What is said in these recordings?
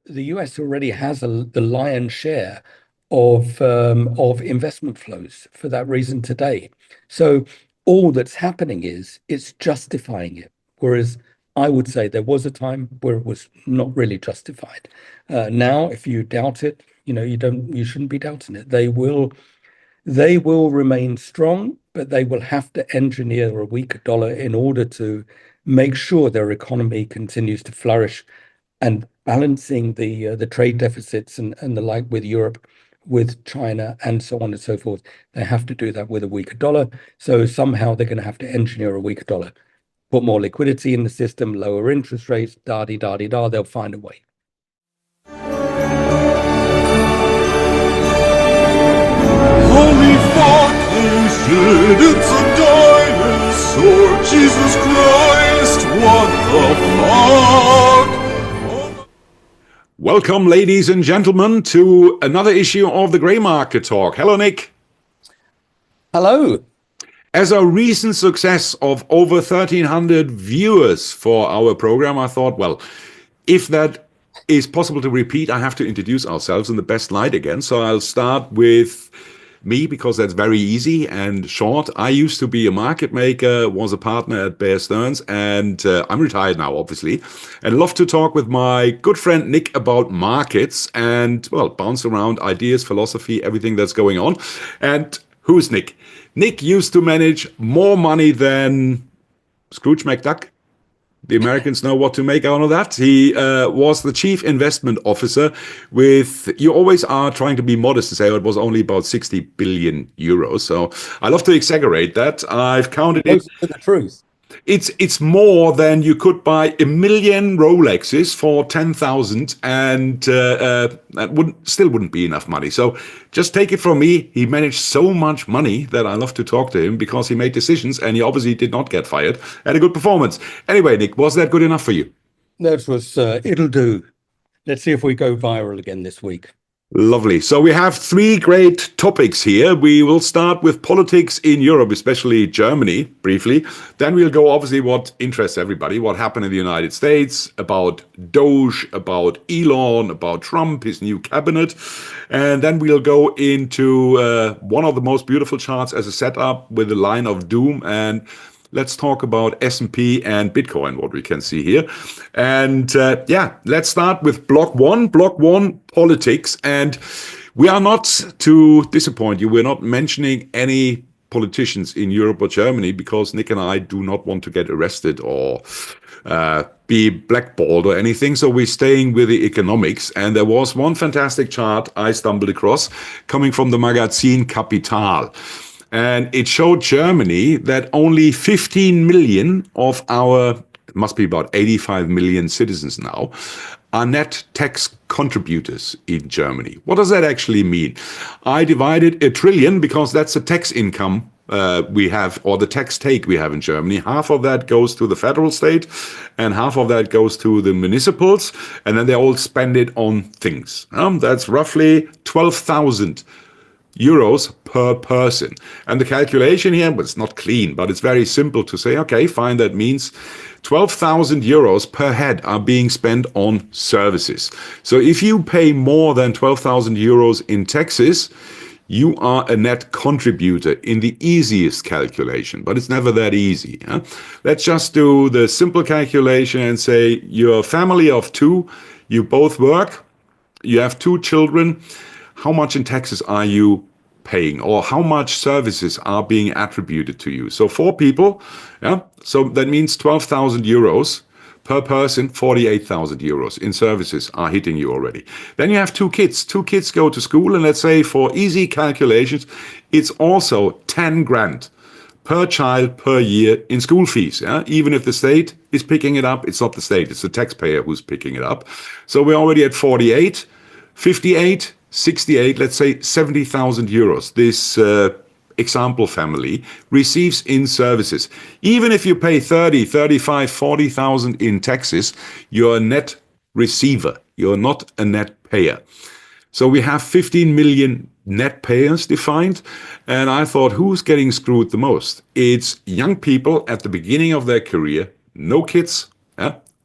the US already has the lion's share of investment flows for that reason today. So all that's happening is it's justifying it. Whereas I would say there was a time where it was not really justified. Now, if you doubt it, you shouldn't be doubting it. They will remain strong, but they will have to engineer a weaker dollar in order to make sure their economy continues to flourish and balancing the trade deficits and the like with Europe, with China, and so on and so forth. They have to do that with a weaker dollar. So somehow they're going to have to engineer a weaker dollar, put more liquidity in the system, lower interest rates, da-di-da-di-da. They'll find a way. Holy fuck, holy shit, it's a dinosaur! Jesus Christ, what the fuck? Welcome, ladies and gentlemen, to another issue of the Grey Market Talk. Hello, Nick. Hello. As a recent success of over 1,300 viewers for our program, I thought, well, if that is possible to repeat, I have to introduce ourselves in the best light again. So I'll start with me, because that's very easy and short. I used to be a market maker, was a partner at Bear Stearns, and I'm retired now, obviously, and love to talk with my good friend Nick about markets and, well, bounce around ideas, philosophy, everything that's going on. And who's Nick? Nick used to manage more money than Scrooge McDuck. The Americans know what to make out of that. He was the chief investment officer with, you always are trying to be modest to say, oh, it was only about 60 billion euros. So I love to exaggerate that. I've counted it. Close to the truth. It's more than you could buy 1 million Rolexes for 10,000, and that still wouldn't be enough money. So just take it from me, he managed so much money that I love to talk to him because he made decisions and he obviously did not get fired. Had a good performance. Anyway, Nick, was that good enough for you? That was, it'll do. Let's see if we go viral again this week. Lovely. So we have three great topics here. We will start with politics in Europe, especially Germany, briefly. Then we'll go, obviously, what interests everybody, what happened in the United States, about DOGE, about Elon, about Trump, his new cabinet. And then we'll go into one of the most beautiful charts as a setup with the line of doom, and let's talk about S&P and Bitcoin, what we can see here. And let's start with block one. Block one, politics. And we are not, to disappoint you, we're not mentioning any politicians in Europe or Germany because Nick and I do not want to get arrested or be blackballed or anything. So we're staying with the economics. And there was one fantastic chart I stumbled across coming from the magazine Capital. And it showed Germany that only 15 million of our, it must be about 85 million citizens now, are net tax contributors in Germany. What does that actually mean? I divided a trillion because that's the tax income we have, or the tax take we have in Germany. Half of that goes to the federal state and half of that goes to the municipals, and then they all spend it on things. That's roughly 12,000 euros per person. And the calculation here, but it's not clean, but it's very simple to say, okay, fine, that means 12,000 euros per head are being spent on services. So if you pay more than 12,000 euros in taxes, you are a net contributor in the easiest calculation, but it's never that easy. Let's just do the simple calculation and say you're a family of two, you both work, you have two children. How much in taxes are you paying, or how much services are being attributed to you? So 4 people, so that means 12,000 euros per person, 48,000 euros in services are hitting you already. Then you have 2 kids. 2 kids go to school, and let's say for easy calculations, it's also 10 grand per child per year in school fees. Even if the state is picking it up, it's not the state, it's the taxpayer who's picking it up. So we're already at 48, 58, 68, let's say 70,000 euros. This example family receives in services. Even if you pay 30, 35, 40,000 in taxes, you're a net receiver. You're not a net payer. So we have 15 million net payers defined. And I thought, who's getting screwed the most? It's young people at the beginning of their career, no kids,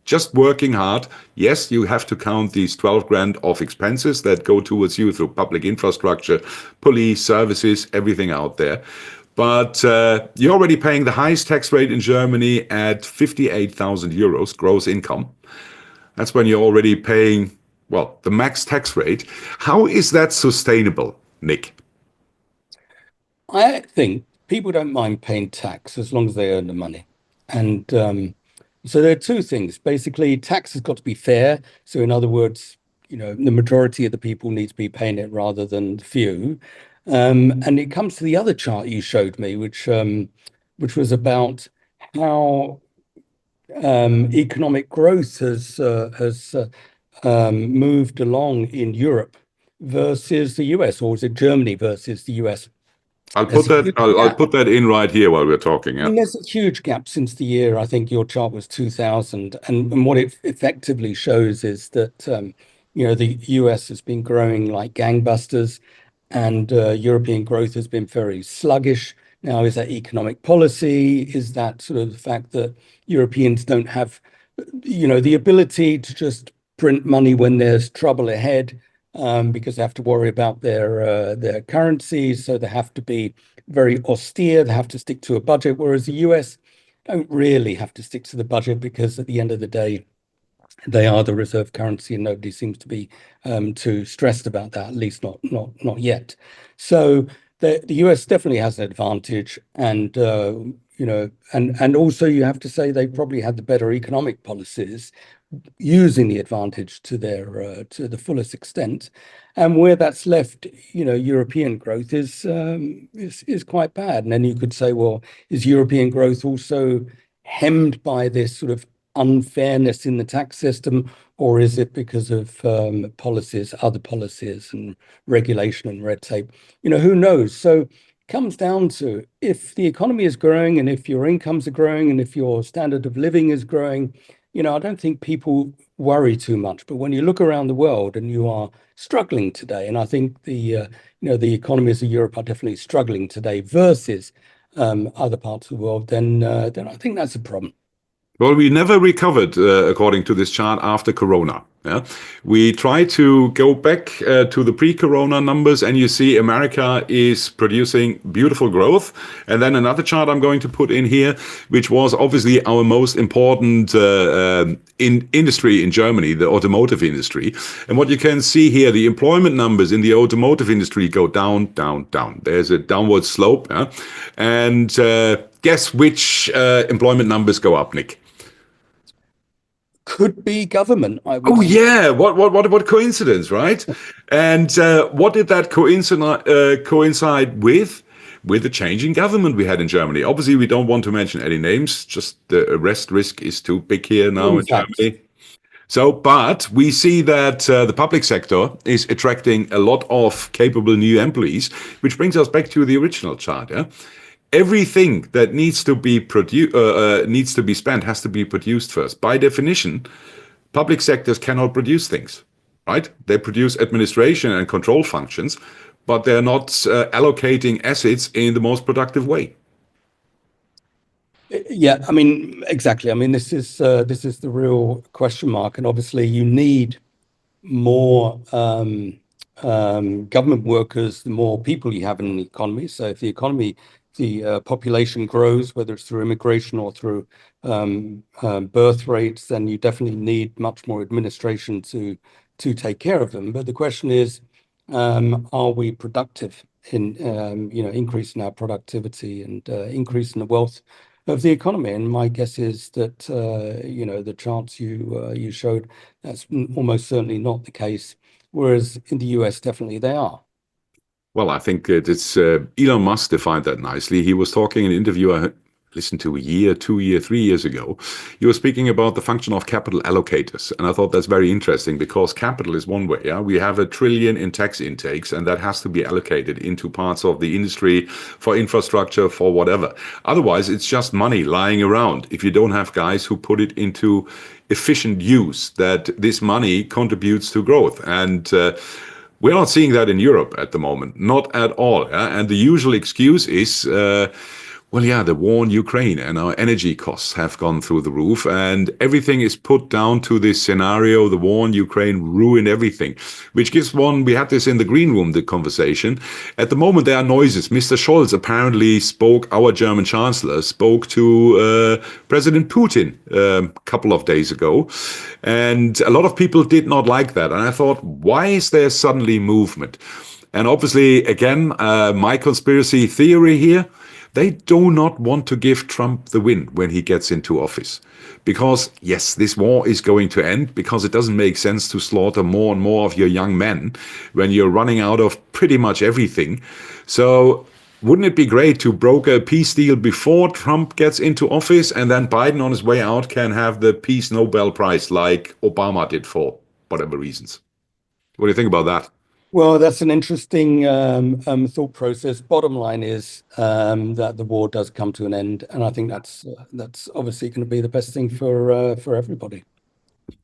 just working hard. Yes, you have to count these 12 grand of expenses that go towards you through public infrastructure, police, services, everything out there. But you're already paying the highest tax rate in Germany at 58,000 euros gross income. That's when you're already paying, well, the max tax rate. How is that sustainable, Nic? I think people don't mind paying tax as long as they earn the money. And so there are two things. Basically, tax has got to be fair. So in other words, the majority of the people need to be paying it rather than the few. And it comes to the other chart you showed me, which was about how economic growth has moved along in Europe versus the US, or is it Germany versus the US? There's a huge I'll gap. put that in right here while we're talking. I Yeah. mean, there's a huge gap since the year, I think your chart was 2000. And what it effectively shows is that, the US has been growing like gangbusters and European growth has been very sluggish. Now, is that economic policy? Is that sort of the fact that Europeans don't have, the ability to just print money when there's trouble ahead, because they have to worry about their currencies, so they have to be very austere. They have to stick to a budget, whereas the US don't really have to stick to the budget because at the end of the day, they are the reserve currency, and nobody seems to be too stressed about that, at least not yet. So the US definitely has an advantage, and and also you have to say they probably had the better economic policies, using the advantage to to the fullest extent. And where that's left, European growth is quite bad. And then you could say, well, is European growth also hemmed by this sort of unfairness in the tax system, or is it because of policies, other policies and regulation and red tape? Who knows? So it comes down to, if the economy is growing and if your incomes are growing and if your standard of living is growing, I don't think people worry too much. But when you look around the world and you are struggling today, and I think the economies of Europe are definitely struggling today versus other parts of the world, then I think that's a problem. Well, we never recovered, according to this chart, after Corona. Yeah, we try to go back to the pre-Corona numbers, and you see America is producing beautiful growth. And then another chart I'm going to put in here, which was obviously our most important industry in Germany, the automotive industry. And what you can see here, the employment numbers in the automotive industry go down, down, down. There's a downward slope. Yeah? And guess which employment numbers go up, Nic? Could be government, I would Oh say. yeah, what coincidence, right? And what did that coincide with? With the change in government we had in Germany. Obviously, we don't want to mention any names. Just the arrest risk is too big here now In in fact, Germany. So, but we see that the public sector is attracting a lot of capable new employees, which brings us back to the original chart. Yeah? Everything that needs to be needs to be spent has to be produced first. By definition, public sectors cannot produce things, right? They produce administration and control functions, but they're not allocating assets in the most productive way. yeah, I mean, exactly. I mean, this is the real question mark, and obviously, you need more government workers, the more people you have in the economy. So if the population grows, whether it's through immigration or through birth rates, then you definitely need much more administration to take care of them. But the question is, are we productive in increasing our productivity and increasing the wealth of the economy? And my guess is that the charts you showed, that's almost certainly not the case. Whereas in the US, definitely they are. Well, I think it's Elon Musk defined that nicely. He was talking in an interview I listened to a year, 2 year, 3 years ago. He was speaking about the function of capital allocators. And I thought that's very interesting because capital is one way. Yeah? We have 1 trillion in tax intakes, and that has to be allocated into parts of the industry for infrastructure, for whatever. Otherwise, it's just money lying around if you don't have guys who put it into efficient use, that this money contributes to growth. And we're not seeing that in Europe at the moment, not at all. Yeah? And the usual excuse is, Well, yeah, the war in Ukraine and our energy costs have gone through the roof, and everything is put down to this scenario. The war in Ukraine ruined everything, which gives one, we had this in the green room, the conversation. At the moment, there are noises. Mr. Scholz apparently spoke, our German chancellor spoke to President Putin a couple of days ago. And a lot of people did not like that. And I thought, why is there suddenly movement? And obviously, again, my conspiracy theory here, they do not want to give Trump the win when he gets into office. Because, yes, this war is going to end because it doesn't make sense to slaughter more and more of your young men when you're running out of pretty much everything. So wouldn't it be great to broker a peace deal before Trump gets into office, and then Biden on his way out can have the Peace Nobel Prize like Obama did for whatever reasons? What do you think about that? Well, that's an interesting thought process. Bottom line is that the war does come to an end, and I think that's obviously going to be the best thing for everybody.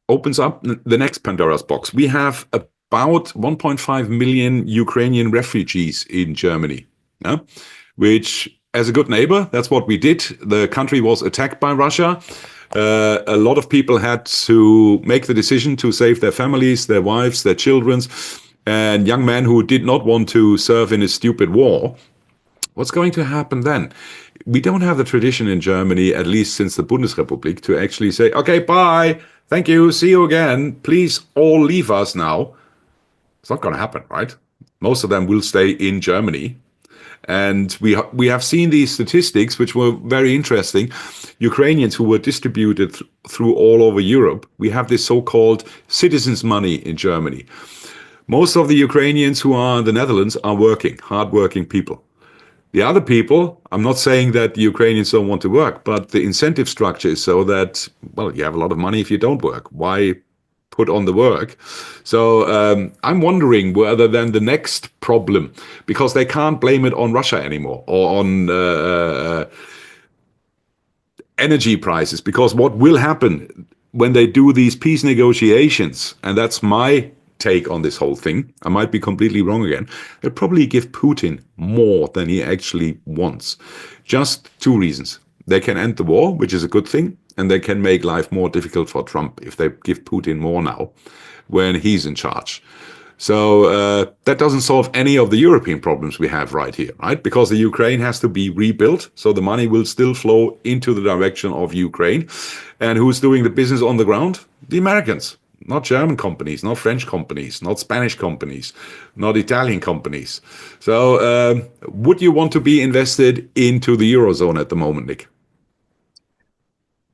Opens up the next Pandora's box. We have about 1.5 million Ukrainian refugees in Germany, yeah? Which, as a good neighbor, that's what we did. The country was attacked by Russia. A lot of people had to make the decision to save their families, their wives, their children, and young men who did not want to serve in a stupid war. What's going to happen then? We don't have the tradition in Germany, at least since the Bundesrepublik, to actually say, okay, bye, thank you, see you again, please all leave us now. It's not going to happen, right? Most of them will stay in Germany. And we have seen these statistics, which were very interesting. Ukrainians who were distributed through all over Europe. We have this so-called citizens' money in Germany. Most of the Ukrainians who are in the Netherlands are working, hardworking people. The other people, I'm not saying that the Ukrainians don't want to work, but the incentive structure is so that, well, you have a lot of money if you don't work. Why put on the work? So I'm wondering whether then the next problem, because they can't blame it on Russia anymore or on energy prices, because what will happen when they do these peace negotiations, and that's my take on this whole thing, I might be completely wrong again, they'll probably give Putin more than he actually wants. Just two reasons. They can end the war, which is a good thing, and they can make life more difficult for Trump if they give Putin more now when he's in charge. So that doesn't solve any of the European problems we have right here, right? Because the Ukraine has to be rebuilt, so the money will still flow into the direction of Ukraine. And who's doing the business on the ground? The Americans. Not German companies, not French companies, not Spanish companies, not Italian companies. So would you want to be invested into the Eurozone at the moment, Nic?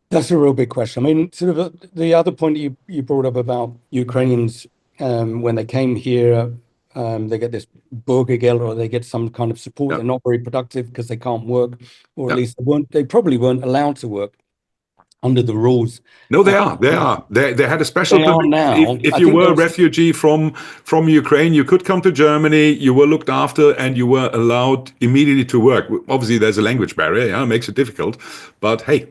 That's a real big question. I mean, sort of the other point you brought up about Ukrainians when they came here, they get this Bürgergeld or they get some kind of support. Yeah. They're not very productive because they can't work, or at Yeah. least they probably weren't allowed to work under the rules. No, they are. They are. They had a special They are provision. now. If I you think were there a was, refugee from Ukraine, you could come to Germany. You were looked after, and you were allowed immediately to work. Obviously, there's a language barrier. Yeah, it makes it difficult. But hey,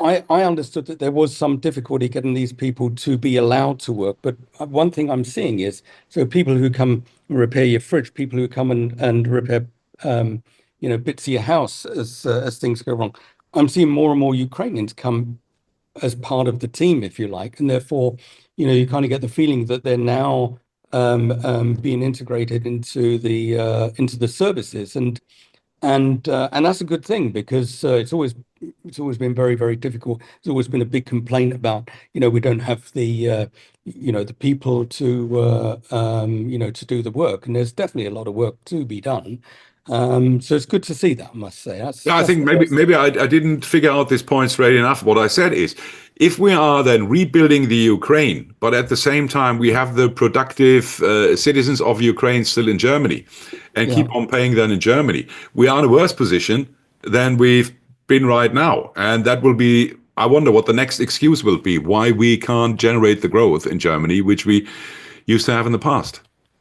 I understood that there was some difficulty getting these people to be allowed to work. But one thing I'm seeing is, so people who come and repair your fridge, people who come and repair, bits of your house as things go wrong. I'm seeing more and more Ukrainians come as part of the team, if you like, and therefore, you kind of get the feeling that they're now being integrated into the services, and that's a good thing because it's always been very, very difficult. There's always been a big complaint about, we don't have the people to do the work, and there's definitely a lot of work to be done. So it's good to see that, I must say. yeah, I That's think the maybe first thing. maybe I didn't figure out this point straight enough. What I said is, if we are then rebuilding the Ukraine, but at the same time we have the productive citizens of Ukraine still in Germany, and Yeah. keep on paying them in Germany, we are in a worse position than we've been right now, and that will be. I wonder what the next excuse will be why we can't generate the growth in Germany, which we used to have in the past.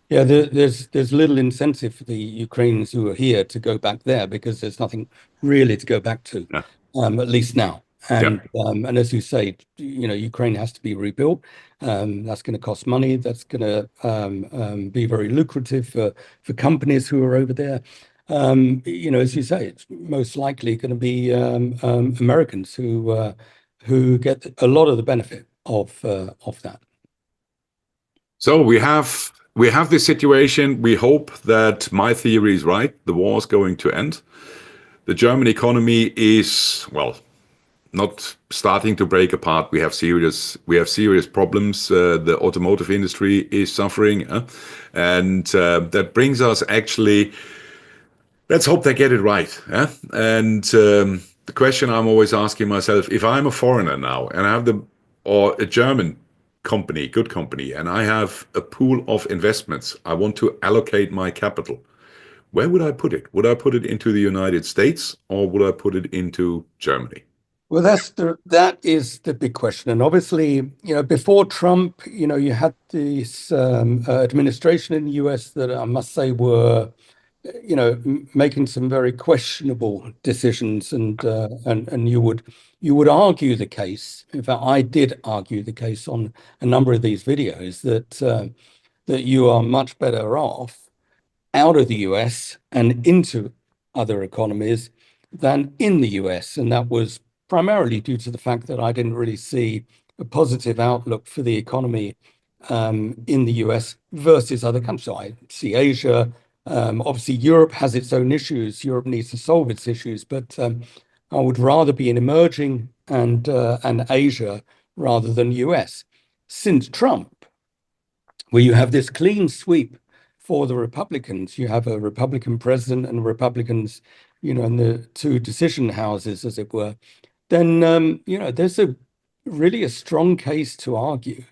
Yeah, there's little incentive for the Ukrainians who are here to go back there because there's nothing really to go back to, Yeah, at least now. yeah. And as you say, Ukraine has to be rebuilt. That's going to cost money. That's going to be very lucrative for companies who are over there. as you say, it's most likely going to be Americans who get a lot of the benefit of that. So we have this situation. We hope that my theory is right. The war is going to end. The German economy is, well, not starting to break apart. We have serious problems. The automotive industry is suffering, and that brings us actually. Let's hope they get it right. And the question I'm always asking myself: if I'm a foreigner now and I have or a German company, good company, and I have a pool of investments, I want to allocate my capital. Where would I put it? Would I put it into the United States or would I put it into Germany? Well, that is the big question. And obviously, before Trump, you had this administration in the US that I must say were, making some very questionable decisions, and you would argue the case. In fact, I did argue the case on a number of these videos that you are much better off out of the US and into other economies than in the US. And that was primarily due to the fact that I didn't really see a positive outlook for the economy in the US versus other countries. So I see Asia. Obviously, Europe has its own issues. Europe needs to solve its issues, but I would rather be in emerging and Asia rather than US. Since Trump, where you have this clean sweep for the Republicans, you have a Republican president and Republicans, in the two decision houses, as it were, then there's really a strong case to argue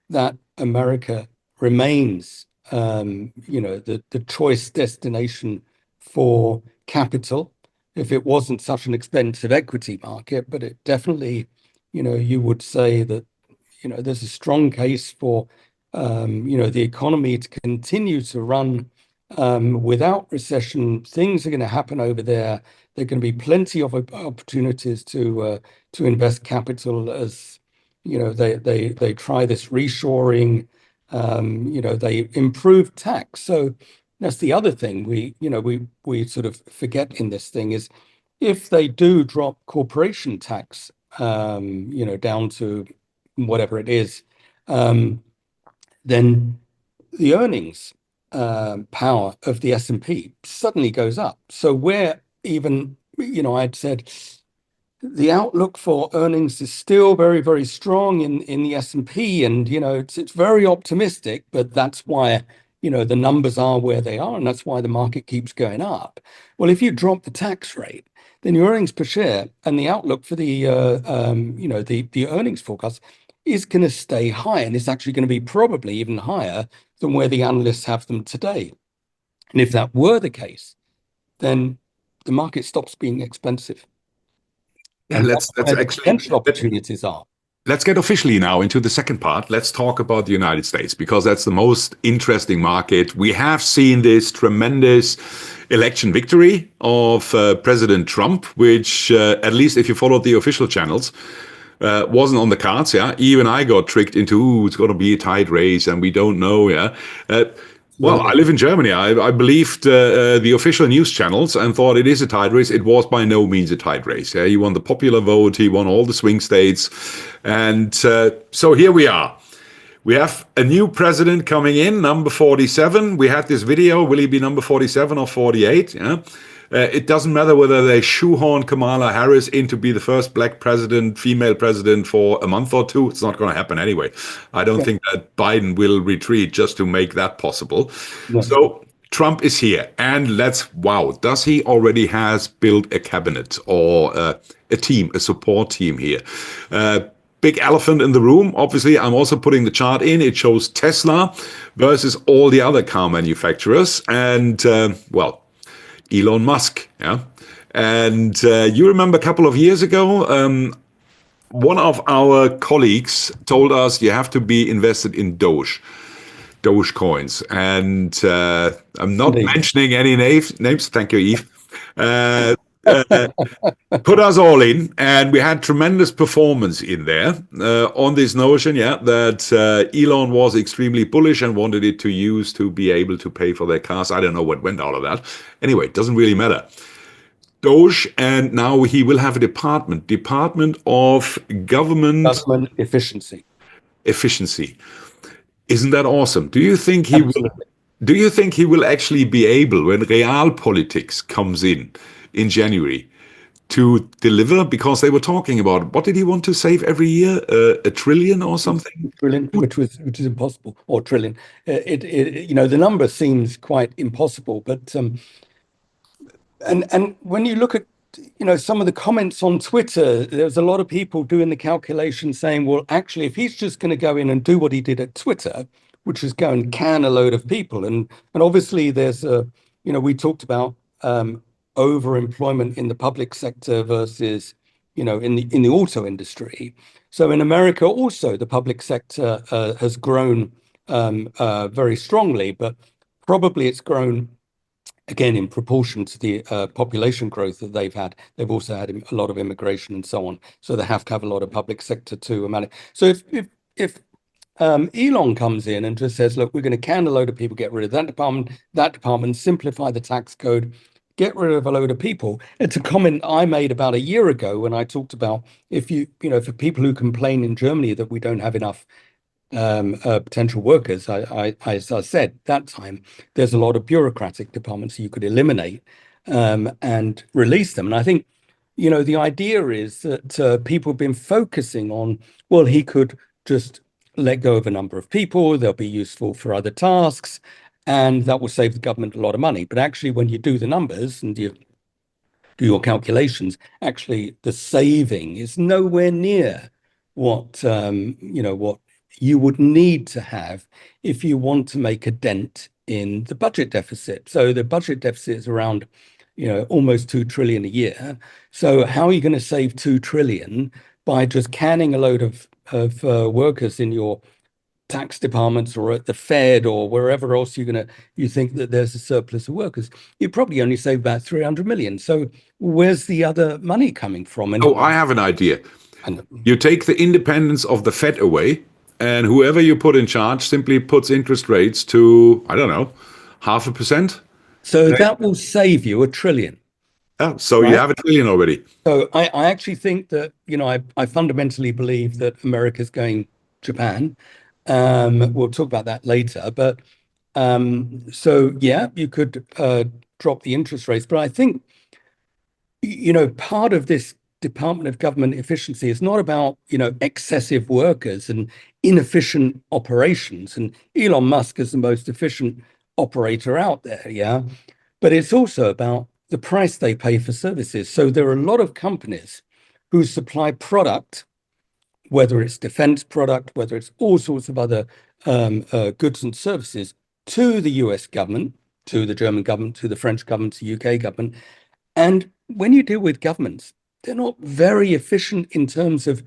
that America remains, the choice destination for capital. If it wasn't such an expensive equity market, but it definitely, you would say that, there's a strong case for, the economy to continue to run without recession. Things are going to happen over there. There are going to be plenty of opportunities to invest capital as they try this reshoring. They improve tax. So that's the other thing we sort of forget in this thing is if they do drop corporation tax, down to whatever it is, then the earnings power of the S&P suddenly goes up. So where even, I'd said the outlook for earnings is still very, very strong in the S&P, and it's very optimistic, but that's why the numbers are where they are, and that's why the market keeps going up. Well, if you drop the tax rate, then your earnings per share and the outlook for the the earnings forecast is going to stay high, and it's actually going to be probably even higher than where the analysts have them today. And if that were the case, then the market stops being expensive. And That's where the potential opportunities are. Let's get officially now into the second part. Let's talk about the United States, because that's the most interesting market. We have seen this tremendous election victory of President Trump, which, at least if you followed the official channels, wasn't on the cards. Yeah, even I got tricked into, it's going to be a tight race and we don't know. Yeah. Well, I live in Germany. I believed the official news channels and thought it is a tight race. It was by no means a tight race. Yeah? He won the popular vote. He won all the swing states. And so here we are. We have a new president coming in, number 47. We had this video. Will he be number 47 or 48? Yeah? It doesn't matter whether they shoehorn Kamala Harris in to be the first black president, female president for a month or two. It's not going to happen anyway. I don't think that Biden will retreat just to make that possible. No. So Trump is here. And does he already has built a cabinet or a team, a support team here? Big elephant in the room. Obviously, I'm also putting the chart in. It shows Tesla versus all the other car manufacturers. And, Elon Musk, yeah. And you remember a couple of years ago, one of our colleagues told us you have to be invested in DOGE coins. And I'm not mentioning any names. Thank you, Eve. uh, put us all in, and we had tremendous performance in there on this notion, yeah, that Elon was extremely bullish and wanted it to use to be able to pay for their cars. I don't know what went out of that. Anyway, it doesn't really matter. DOGE, and now he will have a Department of Government Government efficiency. Efficiency. Isn't that awesome? Absolutely. Do you think he will actually be able, when realpolitik comes in January, to deliver? Because they were talking about, what did he want to save every year? A trillion or something? Trillion, which is impossible, or trillion. The number seems quite impossible, but and when you look at some of the comments on Twitter, there's a lot of people doing the calculation saying, well, actually, if he's just going to go in and do what he did at Twitter, which is go and can a load of people, and obviously there's we talked about overemployment in the public sector versus in the auto industry. So in America also the public sector has grown very strongly, but probably it's grown again in proportion to the population growth that they've had. They've also had a lot of immigration and so on, so they have to have a lot of public sector to manage. So if Elon comes in and just says, look, we're going to can a load of people, get rid of that department, simplify the tax code, get rid of a load of people. It's a comment I made about a year ago when I talked about for people who complain in Germany that we don't have enough potential workers. As I said that time, there's a lot of bureaucratic departments you could eliminate and release them. And I think, the idea is that people have been focusing on, well, he could just let go of a number of people, they'll be useful for other tasks, and that will save the government a lot of money. But actually, when you do the numbers and you do your calculations, actually the saving is nowhere near what what you would need to have if you want to make a dent in the budget deficit. So the budget deficit is around almost 2 trillion a year. So how are you going to save 2 trillion by just canning a load of workers in your tax departments or at the Fed or wherever else you think that there's a surplus of workers? You probably only save about 300 million. So where's the other money coming from? Oh, I have an idea. And You take the independence of the Fed away, and whoever you put in charge simply puts interest rates to, I don't know, 0.5%. so that will save you 1 trillion. Yeah, so you Right. have a trillion already. So I actually think that, I fundamentally believe that America's going Japan. We'll talk about that later. But so, yeah, you could drop the interest rates. But I think, part of this Department of Government Efficiency is not about, excessive workers and inefficient operations. And Elon Musk is the most efficient operator out there. Yeah. But it's also about the price they pay for services. So there are a lot of companies who supply product, whether it's defense product, whether it's all sorts of other goods and services, to the US government, to the German government, to the French government, to the UK government. And when you deal with governments, they're not very efficient in terms of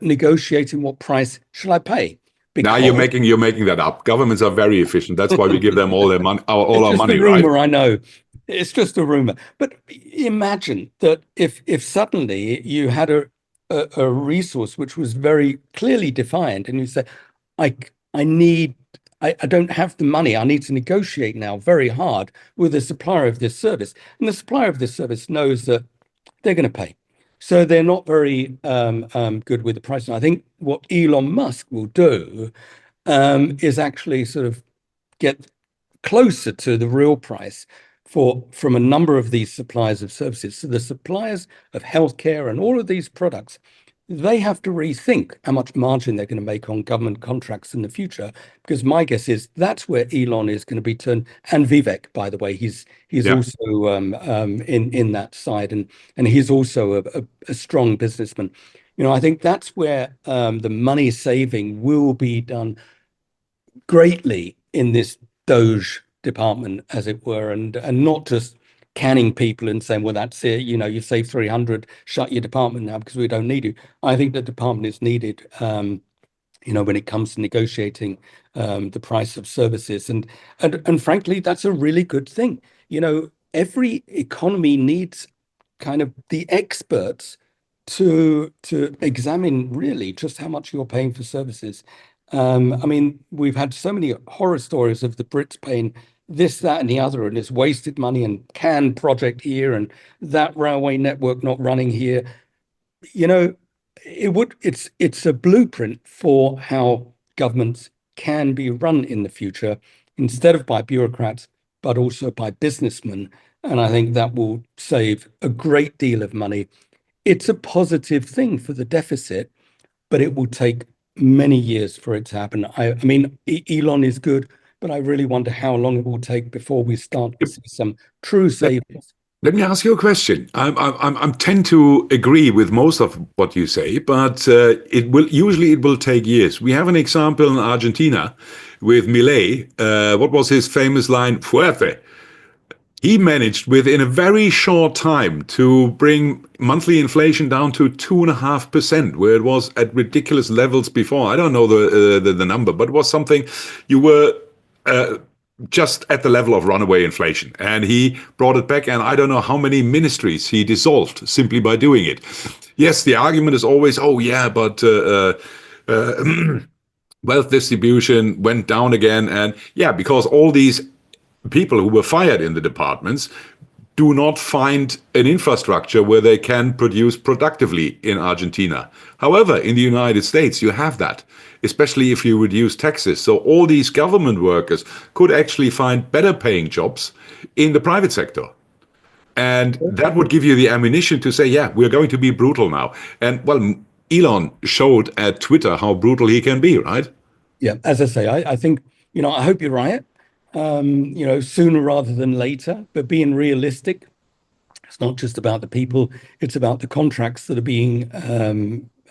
negotiating what price shall I pay. Now you're making that up. Governments are very efficient. That's why we give them all their money, all our money, right? It's just a right? rumor, I know. It's just a rumor. But imagine that if suddenly you had a resource which was very clearly defined, and you say, I don't have the money. I need to negotiate now very hard with the supplier of this service, and the supplier of this service knows that they're going to pay. So they're not very good with the price. And I think what Elon Musk will do is actually sort of get closer to the real price from a number of these suppliers of services. So the suppliers of healthcare and all of these products, they have to rethink how much margin they're going to make on government contracts in the future, because my guess is that's where Elon is going to be turned. And Vivek, by the way, he's Yeah. also in that side, and he's also a strong businessman. I think that's where the money saving will be done greatly in this DOGE department, as it were, and not just canning people and saying, well, that's it, you saved 300, shut your department now because we don't need you. I think the department is needed, when it comes to negotiating the price of services. And frankly, that's a really good thing. Every economy needs kind of the experts to examine really just how much you're paying for services. I mean, we've had so many horror stories of the Brits paying this, that, and the other, and it's wasted money and canned project here and that railway network not running here. You know, it's a blueprint for how governments can be run in the future, instead of by bureaucrats, but also by businessmen. And I think that will save a great deal of money. It's a positive thing for the deficit, but it will take many years for it to happen. I mean, Elon is good, but I really wonder how long it will take before we start to see some true savings. Let me ask you a question. I'm tend to agree with most of what you say, but it will take years. We have an example in Argentina with Milei. What was his famous line? Fuerte. He managed within a very short time to bring monthly inflation down to 2.5%, where it was at ridiculous levels before. I don't know the number, but it was something you were just at the level of runaway inflation. And he brought it back, and I don't know how many ministries he dissolved simply by doing it. Yes, the argument is always, oh yeah, but wealth distribution went down again. And yeah, because all these people who were fired in the departments do not find an infrastructure where they can produce productively in Argentina. However, in the United States, you have that, especially if you reduce taxes. So all these government workers could actually find better paying jobs in the private sector. And that would give you the ammunition to say, yeah, we're going to be brutal now. And well, Elon showed at Twitter how brutal he can be, right? Yeah, as I say, I think, I hope you're right, sooner rather than later, but being realistic, it's not just about the people, it's about the contracts that are being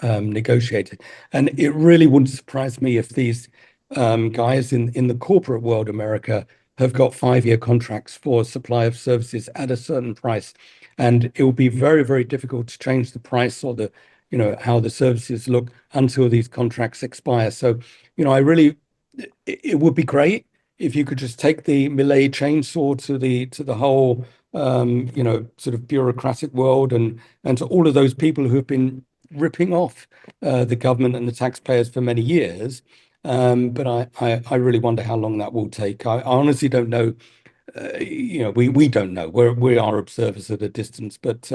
negotiated. And it really wouldn't surprise me if these guys in the corporate world, America, have got 5-year contracts for supply of services at a certain price. And it will be very, very difficult to change the price or how the services look until these contracts expire. So, I really, it would be great if you could just take the Millet chainsaw to the whole sort of bureaucratic world and to all of those people who have been ripping off the government and the taxpayers for many years. But I really wonder how long that will take. I honestly don't know. We don't know. We are observers at a distance, but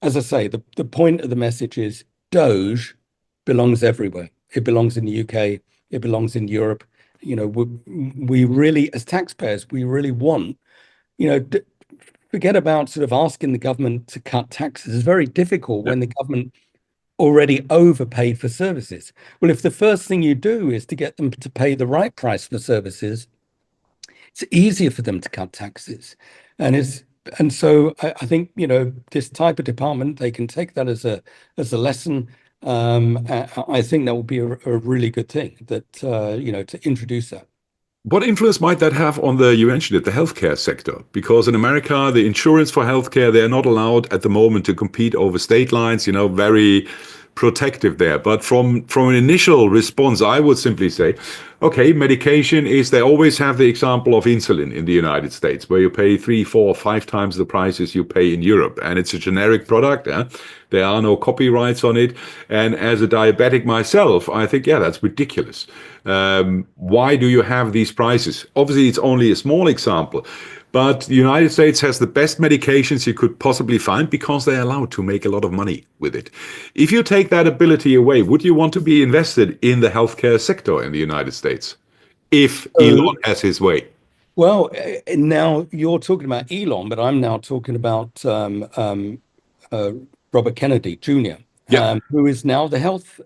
as I say, the point of the message is DOGE belongs everywhere. It belongs in the UK. It belongs in Europe. We really, as taxpayers, we really want, forget about sort of asking the government to cut taxes. It's very difficult when the government already overpaid for services. Well, if the first thing you do is to get them to pay the right price for services, it's easier for them to cut taxes. And so I think, this type of department, they can take that as a lesson. I think that will be a really good thing that, to introduce that. What influence might that have on you mentioned it, the healthcare sector? Because in America, the insurance for healthcare, they're not allowed at the moment to compete over state lines, very protective there. But from an initial response, I would simply say, okay, medication they always have the example of insulin in the United States, where you pay 3, 4, 5 times the prices you pay in Europe. And it's a generic product. There are no copyrights on it. And as a diabetic myself, I think, yeah, that's ridiculous. Why do you have these prices? Obviously, it's only a small example. But the United States has the best medications you could possibly find because they're allowed to make a lot of money with it. If you take that ability away, would you want to be invested in the healthcare sector in the United States if Elon has his way? Well, now you're talking about Elon, but I'm now talking about Robert Kennedy Jr., Yeah. who is now the health.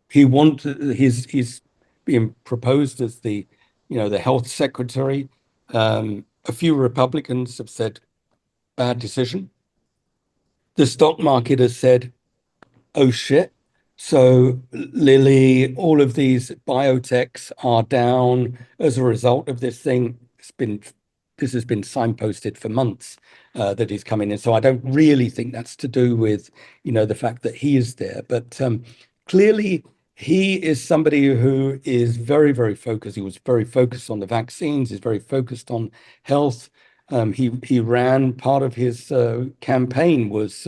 He's being proposed as the health secretary. A few Republicans have said bad decision. The stock market has said, oh shit. So Lilly, all of these biotechs are down as a result of this thing. This has been signposted for months that he's coming in. So I don't really think that's to do with, the fact that he is there. But clearly he is somebody who is very, very focused. He was very focused on the vaccines. He's very focused on health. He ran part of his campaign was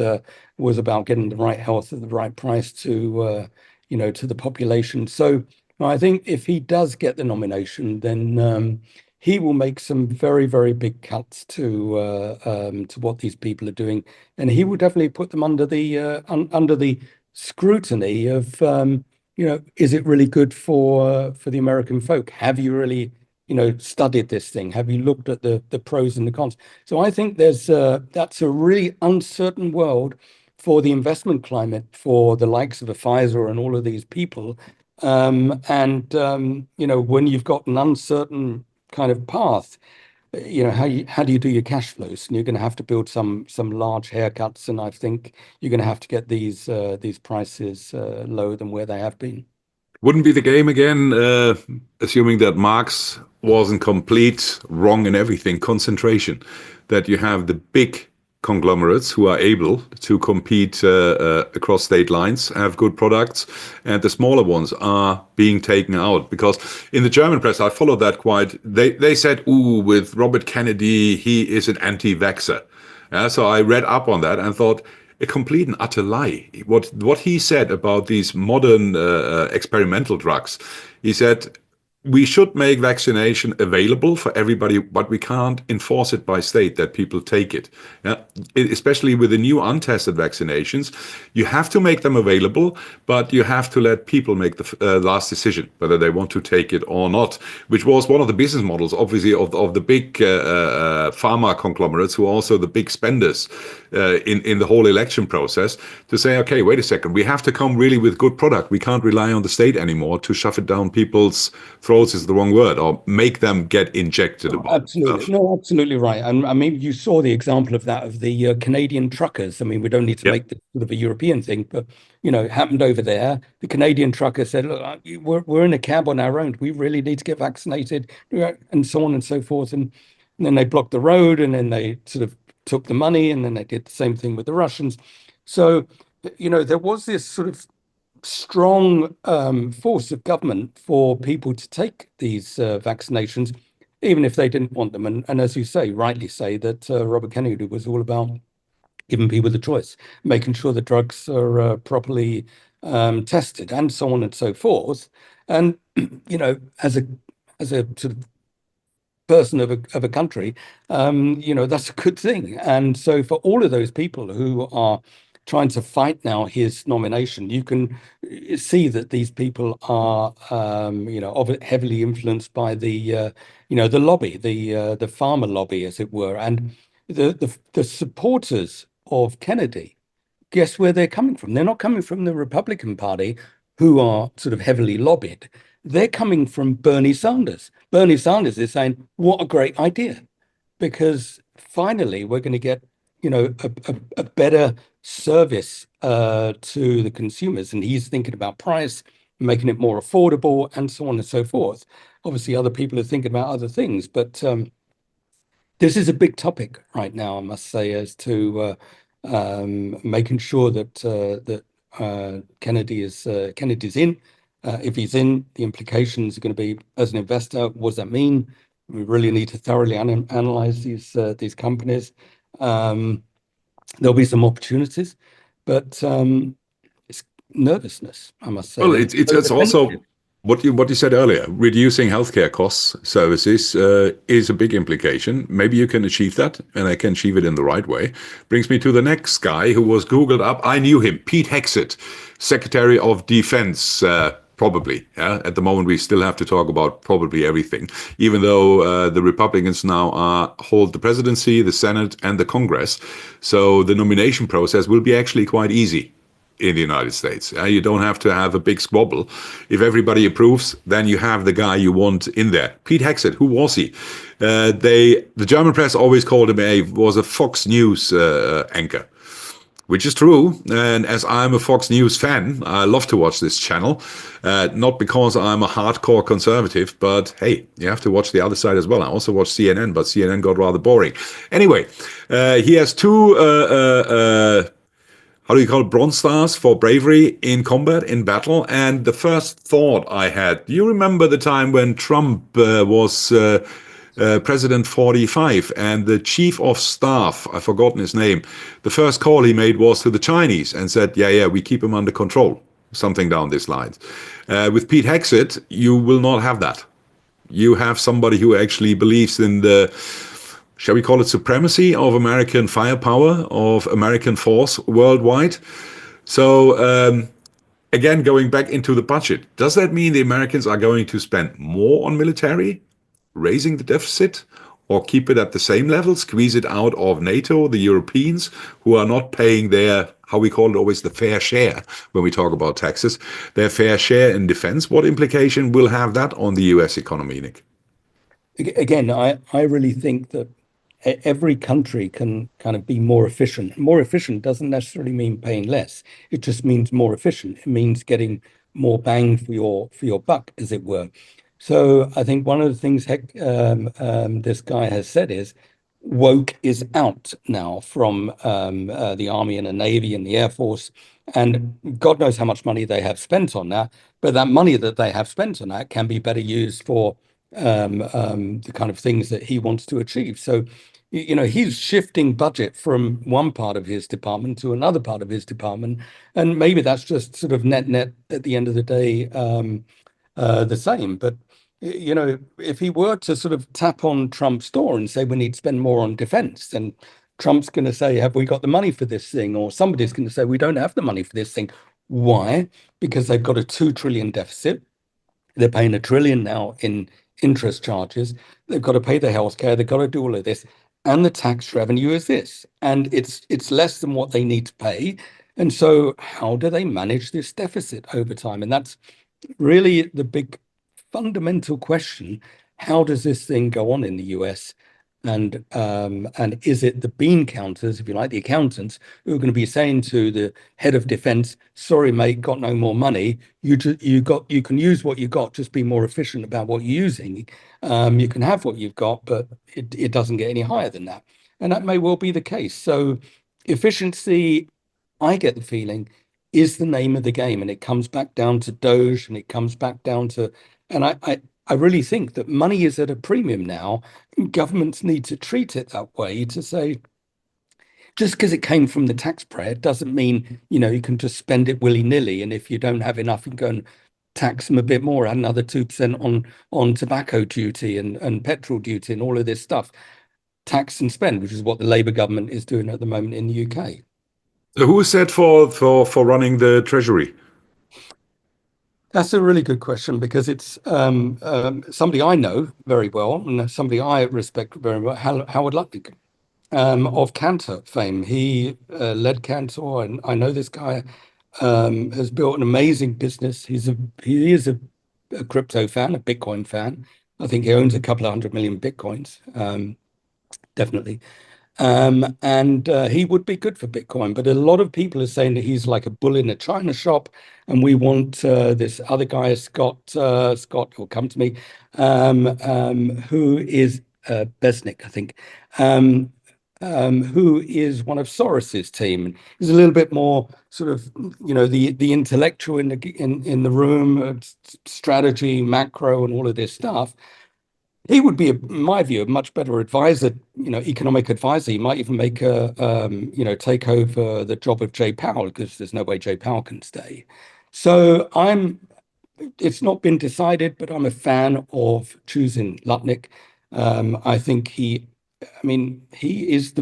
about getting the right health at the right price to to the population. So I think if he does get the nomination, then he will make some very, very big cuts to what these people are doing, and he will definitely put them under the scrutiny of is it really good for the American folk? Have you really studied this thing? Have you looked at the pros and the cons? So I think that's a really uncertain world for the investment climate for the likes of a Pfizer and all of these people. When you've got an uncertain kind of path, how do you do your cash flows? And you're going to have to build some large haircuts, and I think you're going to have to get these prices lower than where they have been. Wouldn't be the game again, assuming that Marx wasn't complete wrong in everything. Concentration, that you have the big conglomerates who are able to compete across state lines, have good products, and the smaller ones are being taken out. Because in the German press, I followed that quite. They said, "Ooh, with Robert Kennedy, he is an anti-vaxxer." So I read up on that and thought, a complete and utter lie. What he said about these modern experimental drugs, he said we should make vaccination available for everybody, but we can't enforce it by state that people take it. Yeah? Especially with the new untested vaccinations, you have to make them available, but you have to let people make the last decision whether they want to take it or not, which was one of the business models, obviously, of the big pharma conglomerates who are also the big spenders in the whole election process, to say, okay, wait a second, we have to come really with good product. We can't rely on the state anymore to shove it down people's throats is the wrong word, or make them get injected about Absolutely. stuff. No, absolutely right. And I mean, you saw the example of that of the Canadian truckers. I mean, we don't need to Yep. make this sort of a European thing, but it happened over there. The Canadian trucker said, "Look, we're in a cab on our own. We really need to get vaccinated," and so on and so forth. And then they blocked the road, and then they sort of took the money, and then they did the same thing with the Russians. So, there was this sort of strong force of government for people to take these vaccinations, even if they didn't want them. And as you say, rightly say, that Robert Kennedy was all about giving people the choice, making sure the drugs are properly tested, and so on and so forth. And as a sort of person of a country, that's a good thing. And so for all of those people who are trying to fight now his nomination, you can see that these people are, heavily influenced by the lobby, the farmer lobby, as it were, and the supporters of Kennedy. Guess where they're coming from? They're not coming from the Republican Party, who are sort of heavily lobbied. They're coming from Bernie Sanders. Bernie Sanders is saying, "What a great idea," because finally we're going to get, a better service to the consumers, and he's thinking about price, making it more affordable, and so on and so forth. Obviously, other people are thinking about other things, but this is a big topic right now, I must say, as to making sure that Kennedy's in. If he's in, the implications are going to be, as an investor, what does that mean? We really need to thoroughly analyze these companies. There'll be some opportunities, but it's nervousness, I must say. Well, And it's also what you said earlier. Reducing healthcare costs, services is a big implication. Maybe you can achieve that, and I can achieve it in the right way. Brings me to the next guy who was Googled up. I knew him, Pete Hegseth, Secretary of Defense. Probably. Yeah? At the moment, we still have to talk about probably everything, even though the Republicans now hold the presidency, the Senate, and the Congress. So the nomination process will be actually quite easy in the United States. You don't have to have a big squabble. If everybody approves, then you have the guy you want in there. Pete Hegseth, who was he? The German press always called him was a Fox News anchor, which is true. And as I'm a Fox News fan, I love to watch this channel. Not because I'm a hardcore conservative, but hey, you have to watch the other side as well. I also watch CNN, but CNN got rather boring. Anyway, he has two how do you call it, Bronze Stars for bravery in combat, in battle. And the first thought I had, do you remember the time when Trump was President 45, and the chief of staff, I've forgotten his name, the first call he made was to the Chinese and said, yeah, we keep him under control, something down this line. With Pete Hegseth, you will not have that. You have somebody who actually believes in the, shall we call it, supremacy of American firepower, of American force worldwide. So again, going back into the budget, does that mean the Americans are going to spend more on military, raising the deficit, or keep it at the same level, squeeze it out of NATO, the Europeans, who are not paying their, how we call it always, the fair share when we talk about taxes, their fair share in defense? What implication will have that on the US economy, Nick? Again, I really think that every country can kind of be more efficient. More efficient doesn't necessarily mean paying less. It just means more efficient. It means getting more bang for your buck, as it were. So I think one of the things this guy has said is woke is out now from the Army and the Navy and the Air Force. And God knows how much money they have spent on that. But that money that they have spent on that can be better used for the kind of things that he wants to achieve. So, he's shifting budget from one part of his department to another part of his department. And maybe that's just sort of net at the end of the day, the same. But, if he were to sort of tap on Trump's door and say we need to spend more on defense, then Trump's going to say, have we got the money for this thing? Or somebody's going to say, we don't have the money for this thing. Why? Because they've got a 2 trillion deficit. They're paying $1 trillion now in interest charges. They've got to pay the healthcare. They've got to do all of this. And the tax revenue is this. And it's less than what they need to pay. And so how do they manage this deficit over time? And that's really the big fundamental question. How does this thing go on in the US? And is it the bean counters, if you like, the accountants, who are going to be saying to the head of defense, sorry, mate, got no more money. You can use what you got, just be more efficient about what you're using. You can have what you've got, but it doesn't get any higher than that. And that may well be the case. So efficiency, I get the feeling, is the name of the game. And it comes back down to DOGE, and it comes back down to, and I really think that money is at a premium now. Governments need to treat it that way, to say, just because it came from the taxpayer doesn't mean, you can just spend it willy-nilly. And if you don't have enough, you can go and tax them a bit more, add another 2% on tobacco duty and petrol duty and all of this stuff. Tax and spend, which is what the Labour government is doing at the moment in the UK. So who is set for running the Treasury? That's a really good question, because it's somebody I know very well and somebody I respect very well, Howard Lutnick, of Cantor fame. He led Cantor, and I know this guy has built an amazing business. He is a crypto fan, a Bitcoin fan. I think he owns a couple of 100 million Bitcoins, definitely. And he would be good for Bitcoin. But a lot of people are saying that he's like a bull in a china shop, and we want this other guy, Scott, will come to me, who is Besnick, I think, who is one of Soros's team. He's a little bit more sort of, the intellectual in the room, strategy, macro, and all of this stuff. He would be, in my view, a much better advisor, economic advisor. He might even make take over the job of Jay Powell, because there's no way Jay Powell can stay. So it's not been decided, but I'm a fan of choosing Lutnick. I think he is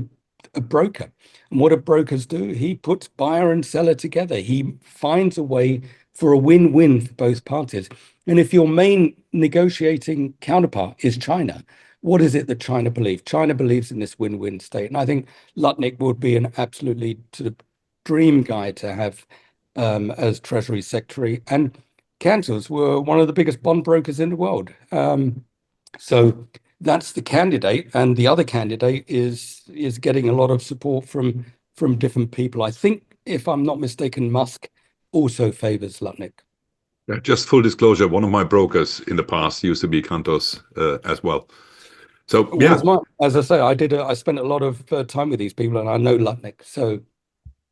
a broker. And what do brokers do? He puts buyer and seller together. He finds a way for a win-win for both parties. And if your main negotiating counterpart is China, what is it that China believes? China believes in this win-win state. And I think Lutnick would be an absolutely sort of dream guy to have as Treasury Secretary. And Cantor's were one of the biggest bond brokers in the world. So that's the candidate. And the other candidate is getting a lot of support from different people. I think, if I'm not mistaken, Musk also favors Lutnick. Just full disclosure, one of my brokers in the past used to be Cantos as well. So yeah, as I say, I spent a lot of time with these people, and I know Lutnick, so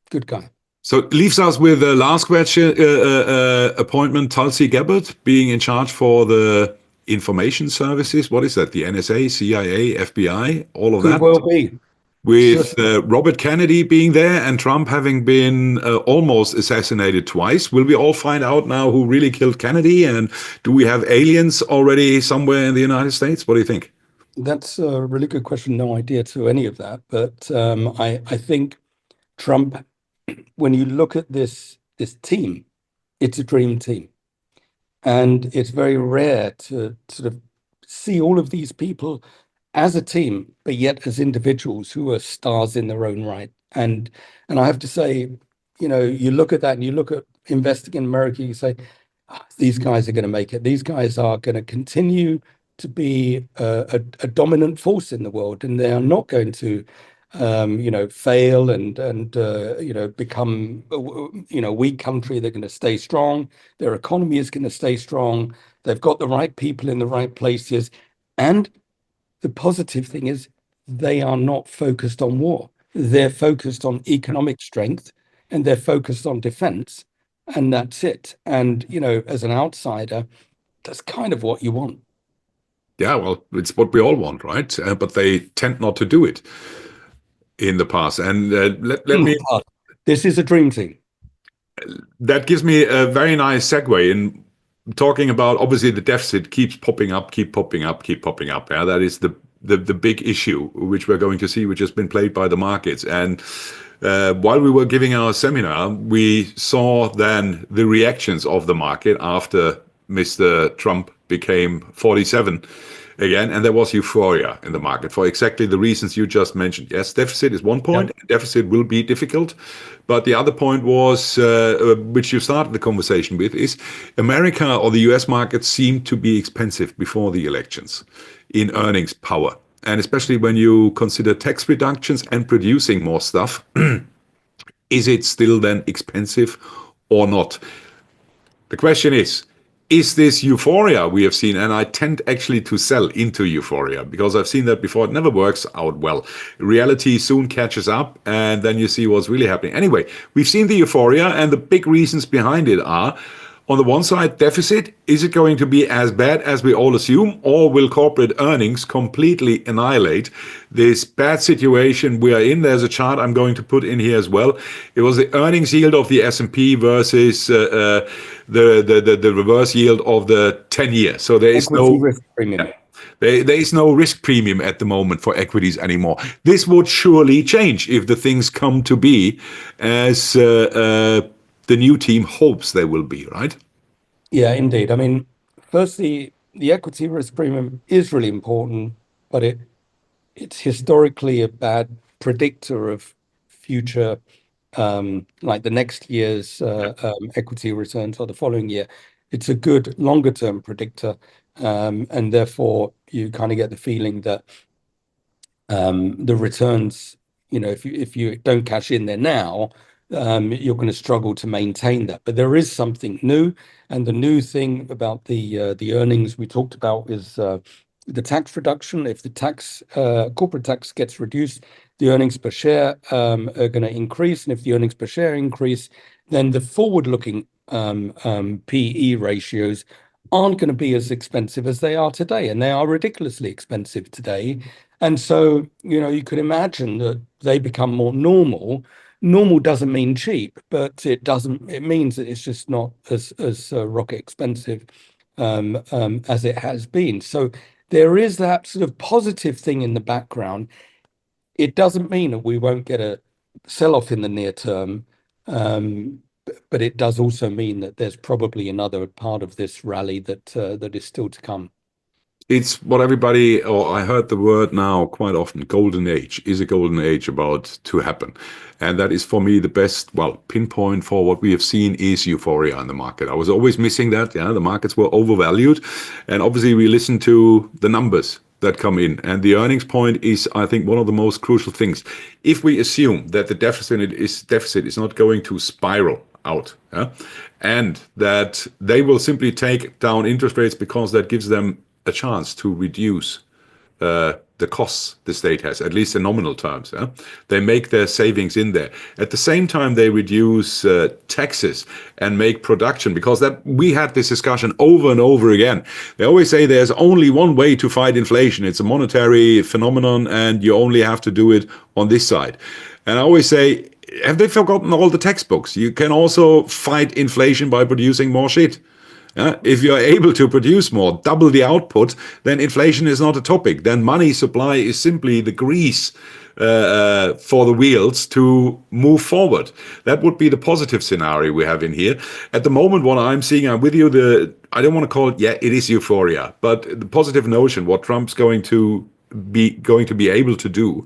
good guy. So it leaves us with the last question appointment, Tulsi Gabbard being in charge for the information services. What is that? The NSA, CIA, FBI, all of Could that. well be. With Certainly. Robert Kennedy being there and Trump having been almost assassinated twice. Will we all find out now who really killed Kennedy? And do we have aliens already somewhere in the United States? What do you think? That's a really good question. No idea to any of that, but I think Trump, when you look at this team, it's a dream team. And it's very rare to sort of see all of these people as a team, but yet as individuals who are stars in their own right. And I have to say, you look at that and you look at investing in America, you say, "Ah, these guys are going to make it. These guys are going to continue to be a dominant force in the world, and they are not going to fail and become a weak country. They're going to stay strong. Their economy is going to stay strong. They've got the right people in the right places. And the positive thing is they are not focused on war. They're focused on economic strength and they're focused on defense. And that's it. And, as an outsider, that's kind of what you want. Yeah, well, it's what we all want, right? But they tend not to do it in the past. And let me This is a dream team. that gives me a very nice segue in talking about obviously the deficit keeps popping up, keep popping up, keep popping up. Yeah, that is the big issue which we're going to see, which has been played by the markets. And while we were giving our seminar, we saw then the reactions of the market after Mr. Trump became 47 again, and there was euphoria in the market for exactly the reasons you just mentioned. Yes, deficit is one point. Yep. Deficit will be difficult. But the other point was, which you started the conversation with, is America or the US market seemed to be expensive before the elections in earnings power. And especially when you consider tax reductions and producing more stuff, is it still then expensive or not? The question is this euphoria we have seen? And I tend actually to sell into euphoria because I've seen that before. It never works out well. Reality soon catches up and then you see what's really happening. Anyway, we've seen the euphoria and the big reasons behind it are, on the one side, deficit. Is it going to be as bad as we all assume, or will corporate earnings completely annihilate this bad situation we are in? There's a chart I'm going to put in here as well. It was the earnings yield of the S&P versus the reverse yield of the 10-year. So there is Equity risk premium. there is no risk premium at the moment for equities anymore. This would surely change if the things come to be as the new team hopes they will be, right? Yeah, indeed. I mean, firstly, the equity risk premium is really important, but it's historically a bad predictor of future, like the next year's equity returns or the following year. It's a good longer term predictor, and therefore you kind of get the feeling that the returns, if you don't cash in there now, you're going to struggle to maintain that. But there is something new, and the new thing about the earnings we talked about is the tax reduction. If the corporate tax gets reduced, the earnings per share are going to increase, and if the earnings per share increase, then the forward-looking PE ratios aren't going to be as expensive as they are today, and they are ridiculously expensive today. And so, you could imagine that they become more normal. Normal doesn't mean cheap, but it means that it's just not as rocket expensive as it has been. So there is that sort of positive thing in the background. It doesn't mean that we won't get a sell-off in the near term, but it does also mean that there's probably another part of this rally that is still to come. It's what everybody, or I heard the word now quite often, golden age. Is a golden age about to happen? And that is for me the best, well, pinpoint for what we have seen is euphoria in the market. I was always missing that. Yeah, the markets were overvalued. And obviously we listen to the numbers that come in. And the earnings point is, I think, one of the most crucial things. If we assume that the deficit is not going to spiral out, yeah, and that they will simply take down interest rates because that gives them a chance to reduce the costs the state has, at least in nominal terms. Yeah? They make their savings in there. At the same time, they reduce taxes and make production, because that we had this discussion over and over again. They always say there's only one way to fight inflation. It's a monetary phenomenon, and you only have to do it on this side. And I always say, have they forgotten all the textbooks? You can also fight inflation by producing more shit. If you're able to produce more, double the output, then inflation is not a topic. Then money supply is simply the grease for the wheels to move forward. That would be the positive scenario we have in here. At the moment, what I'm seeing, I'm with you, I don't want to call it, yeah, it is euphoria, but the positive notion, what Trump's going to be able to do,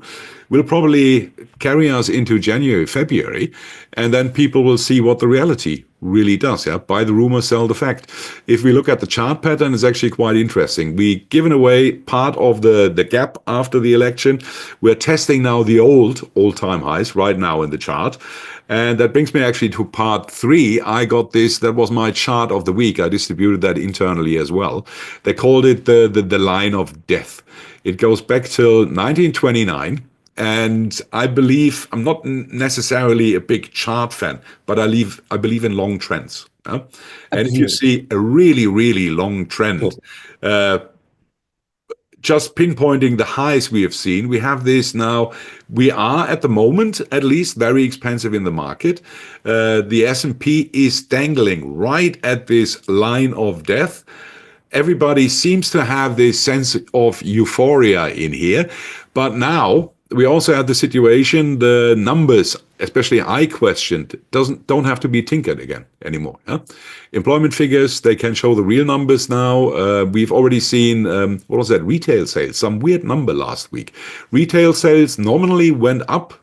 will probably carry us into January, February, and then people will see what the reality really does. Yeah, buy the rumor, sell the fact. If we look at the chart pattern, it's actually quite interesting. We've given away part of the gap after the election. We're testing now the all-time highs right now in the chart. And that brings me actually to part 3. I got this, that was my chart of the week. I distributed that internally as well. They called it the line of death. It goes back till 1929. And I believe, I'm not necessarily a big chart fan, but I believe in long trends. And if you see a really, really long trend, just pinpointing the highs we have seen, we have this now. We are at the moment, at least, very expensive in the market. The S&P is dangling right at this line of death. Everybody seems to have this sense of euphoria in here, but now we also have the situation, the numbers, especially I questioned, don't have to be tinkered again anymore. Yeah? Employment figures, they can show the real numbers now. We've already seen, what was that, retail sales, some weird number last week. Retail sales nominally went up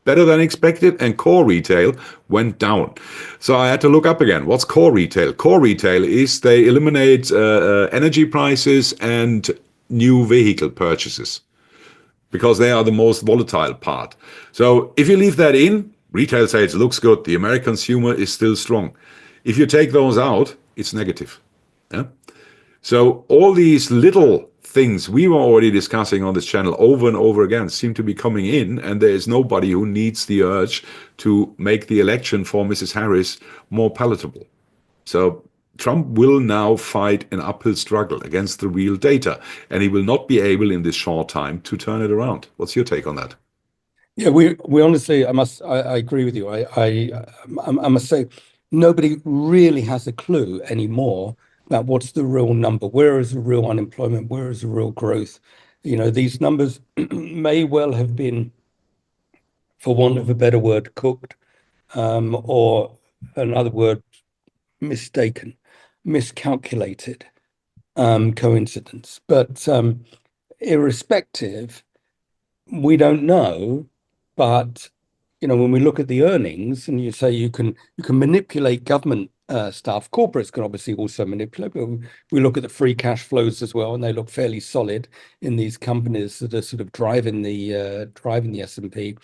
better than expected, and core retail went down. So I had to look up again. What's core retail? Core retail is they eliminate energy prices and new vehicle purchases, because they are the most volatile part. So if you leave that in, retail sales looks good. The American consumer is still strong. If you take those out, it's negative. Yeah? So all these little things we were already discussing on this channel over and over again seem to be coming in, and there is nobody who needs the urge to make the election for Mrs. Harris more palatable. So Trump will now fight an uphill struggle against the real data, and he will not be able in this short time to turn it around. What's your take on that? Yeah, we honestly, I agree with you. I must say, nobody really has a clue anymore about what's the real number. Where is the real unemployment? Where is the real growth? These numbers may well have been, for want of a better word, cooked, or another word, mistaken, miscalculated, coincidence. But irrespective, we don't know. But when we look at the earnings, and you say you can manipulate government stuff, corporates can obviously also manipulate. But we look at the free cash flows as well, and they look fairly solid in these companies that are sort of driving the S&P.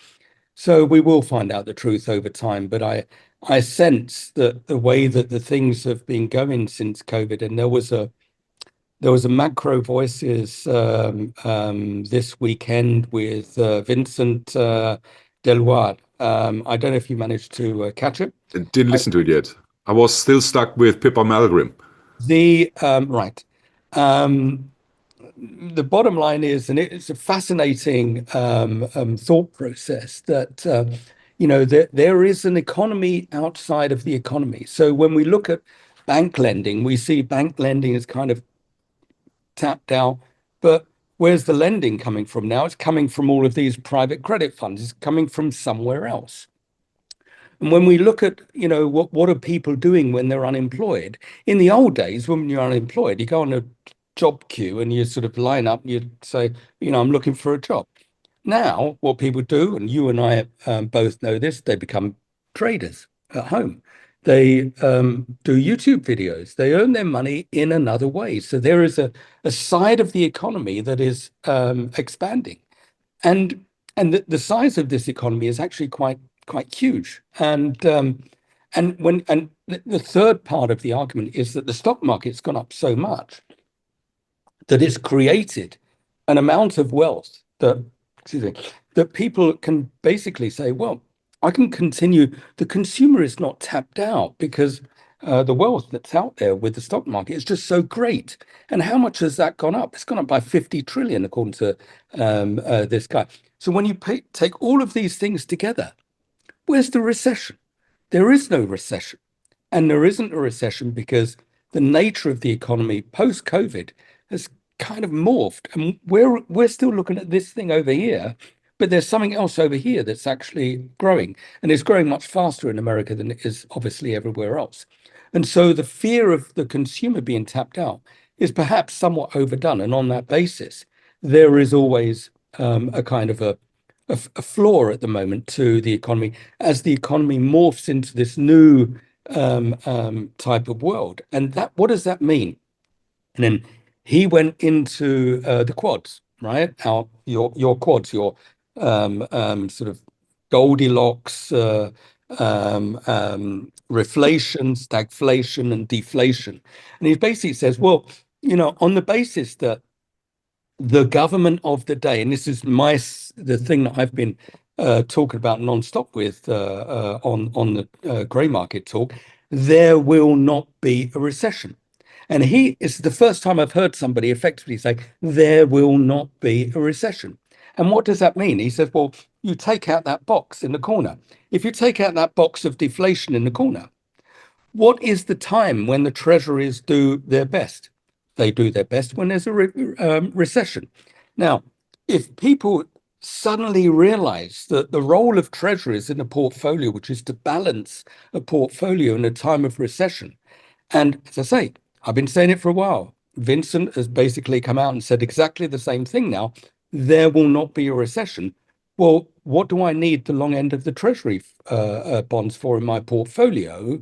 So we will find out the truth over time. But I sense that the way that the things have been going since COVID, and there was a Macro Voices this weekend with Vincent Deloire. I don't know if you managed to catch it. I didn't listen to it yet. I was still stuck with Pippa Malmgren. Right. The bottom line is, and it's a fascinating thought process, that there is an economy outside of the economy. So when we look at bank lending, we see bank lending is kind of tapped out, but where's the lending coming from now? It's coming from all of these private credit funds. It's coming from somewhere else. And when we look at, what are people doing when they're unemployed? In the old days, when you're unemployed, you go on a job queue and you sort of line up and you say, I'm looking for a job. Now, what people do, and you and I both know this, they become traders at home. They do YouTube videos. They earn their money in another way. So there is a side of the economy that is expanding, and the size of this economy is actually quite huge. And the third part of the argument is that the stock market's gone up so much that it's created an amount of wealth that, excuse me, that people can basically say, well, I can continue. The consumer is not tapped out because the wealth that's out there with the stock market is just so great. And how much has that gone up? It's gone up by 50 trillion, according to this guy. So when you take all of these things together, where's the recession? There is no recession. And there isn't a recession because the nature of the economy post-COVID has kind of morphed. And we're still looking at this thing over here, but there's something else over here that's actually growing. And it's growing much faster in America than it is obviously everywhere else. And so the fear of the consumer being tapped out is perhaps somewhat overdone. And on that basis, there is always a kind of a flaw at the moment to the economy as the economy morphs into this new type of world. And that, what does that mean? And then he went into the quads, right? Your quads, your sort of Goldilocks, reflation, stagflation, and deflation. And he basically says, well, on the basis that the government of the day, and this is the thing that I've been talking about nonstop with on the grey market talk, there will not be a recession. And it's the first time I've heard somebody effectively say, there will not be a recession. And what does that mean? He says, well, you take out that box in the corner. If you take out that box of deflation in the corner, what is the time when the treasuries do their best? They do their best when there's a recession. Now, if people suddenly realize that the role of treasuries in a portfolio, which is to balance a portfolio in a time of recession, and as I say, I've been saying it for a while. Vincent has basically come out and said exactly the same thing now. There will not be a recession. Well, what do I need the long end of the treasury bonds for in my portfolio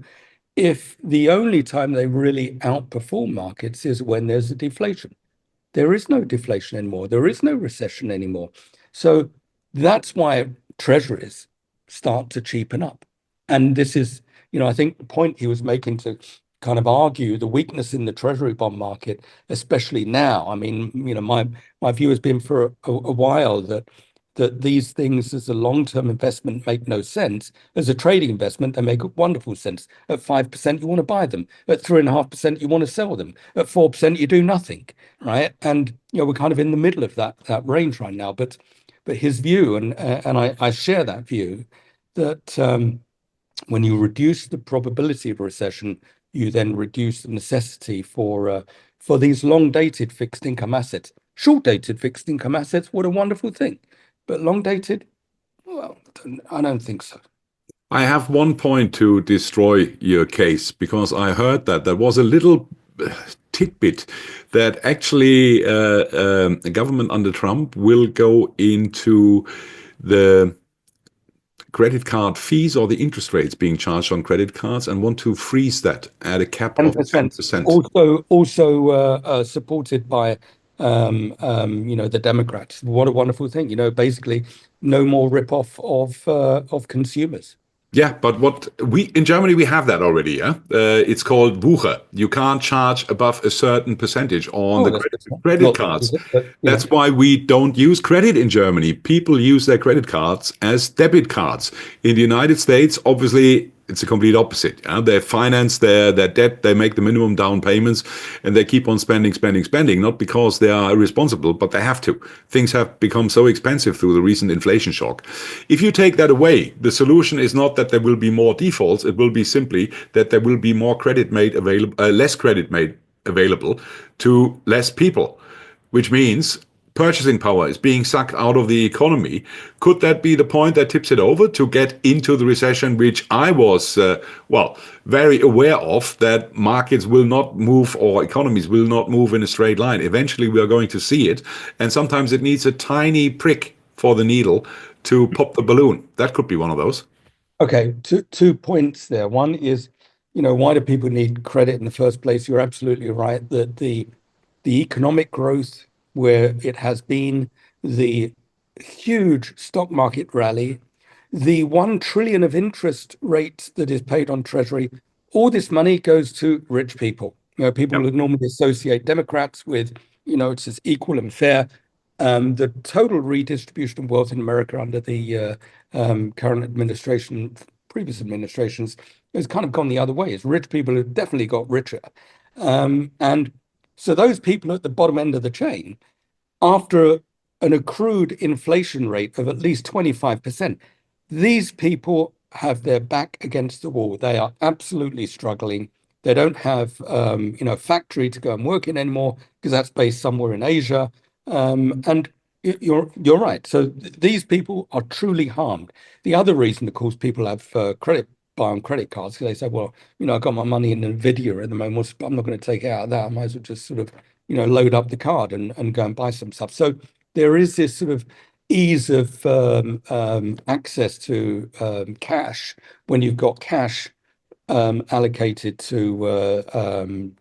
if the only time they really outperform markets is when there's a deflation? There is no deflation anymore. There is no recession anymore. So that's why treasuries start to cheapen up. And this is, I think the point he was making to kind of argue the weakness in the treasury bond market, especially now. I mean, my view has been for a while that these things as a long-term investment make no sense. As a trading investment, they make wonderful sense. At 5%, you want to buy them. At 3.5%, you want to sell them. At 4%, you do nothing, right? And we're kind of in the middle of that range right now. But his view, and I share that view, that when you reduce the probability of a recession, you then reduce the necessity for these long-dated fixed income assets. Short-dated fixed income assets, what a wonderful thing. But long dated, well, I don't think so. I have one point to destroy your case because I heard that there was a little tidbit that actually the government under Trump will go into the credit card fees or the interest rates being charged on credit cards and want to freeze that at a cap of 10%. 10%. Also supported by the Democrats. What a wonderful thing. Basically no more rip-off of consumers. Yeah, but what in Germany we have that already. Yeah, it's called Wucher. You can't charge above a certain percentage on the credit Not cards. but, That's why we don't use credit in Germany. People use their credit cards as debit cards. In the United States, obviously, it's a complete opposite. Yeah? They finance their debt, they make the minimum down payments, and they keep on spending, not because they are irresponsible, but they have to. Things have become so expensive through the recent inflation shock. If you take that away, the solution is not that there will be more defaults. It will be simply that there will be more credit made available, less credit made available to less people, which means purchasing power is being sucked out of the economy. Could that be the point that tips it over to get into the recession, which I was, very aware of, that markets will not move or economies will not move in a straight line. Eventually, we are going to see it. And sometimes it needs a tiny prick for the needle to pop the balloon. That could be one of those. Okay, two points there. One is, why do people need credit in the first place? You're absolutely right that the economic growth where it has been, the huge stock market rally, the 1 trillion of interest rate that is paid on treasury, all this money goes to rich people. People Yep. would normally associate Democrats with, it's just equal and fair. The total redistribution of wealth in America under the current administration, previous administrations, has kind of gone the other way. It's rich people have definitely got richer. And so those people at the bottom end of the chain, after an accrued inflation rate of at least 25%, these people have their back against the wall. They are absolutely struggling. They don't have, factory to go and work in anymore because that's based somewhere in Asia. And you're right. So these people are truly harmed. The other reason, of course, people have buy on credit cards because they say, well, I got my money in Nvidia at the moment. I'm not going to take it out of that. I might as well just sort of, load up the card and go and buy some stuff. So there is this sort of ease of access to cash when you've got cash allocated to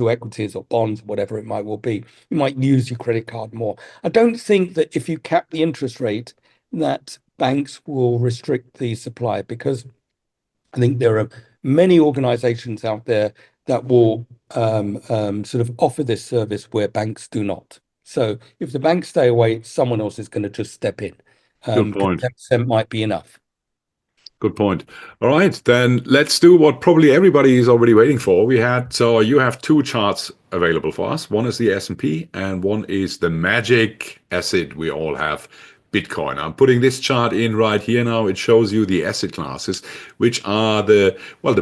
equities or bonds, whatever it might well be. You might use your credit card more. I don't think that if you cap the interest rate, that banks will restrict the supply, because I think there are many organizations out there that will sort of offer this service where banks do not. So if the banks stay away, someone else is going to just step in. Good Because point. 10% might be enough. Good point. All right, then let's do what probably everybody is already waiting for. So you have two charts available for us. One is the S&P and one is the magic asset we all have, Bitcoin. I'm putting this chart in right here now. It shows you the asset classes, which are the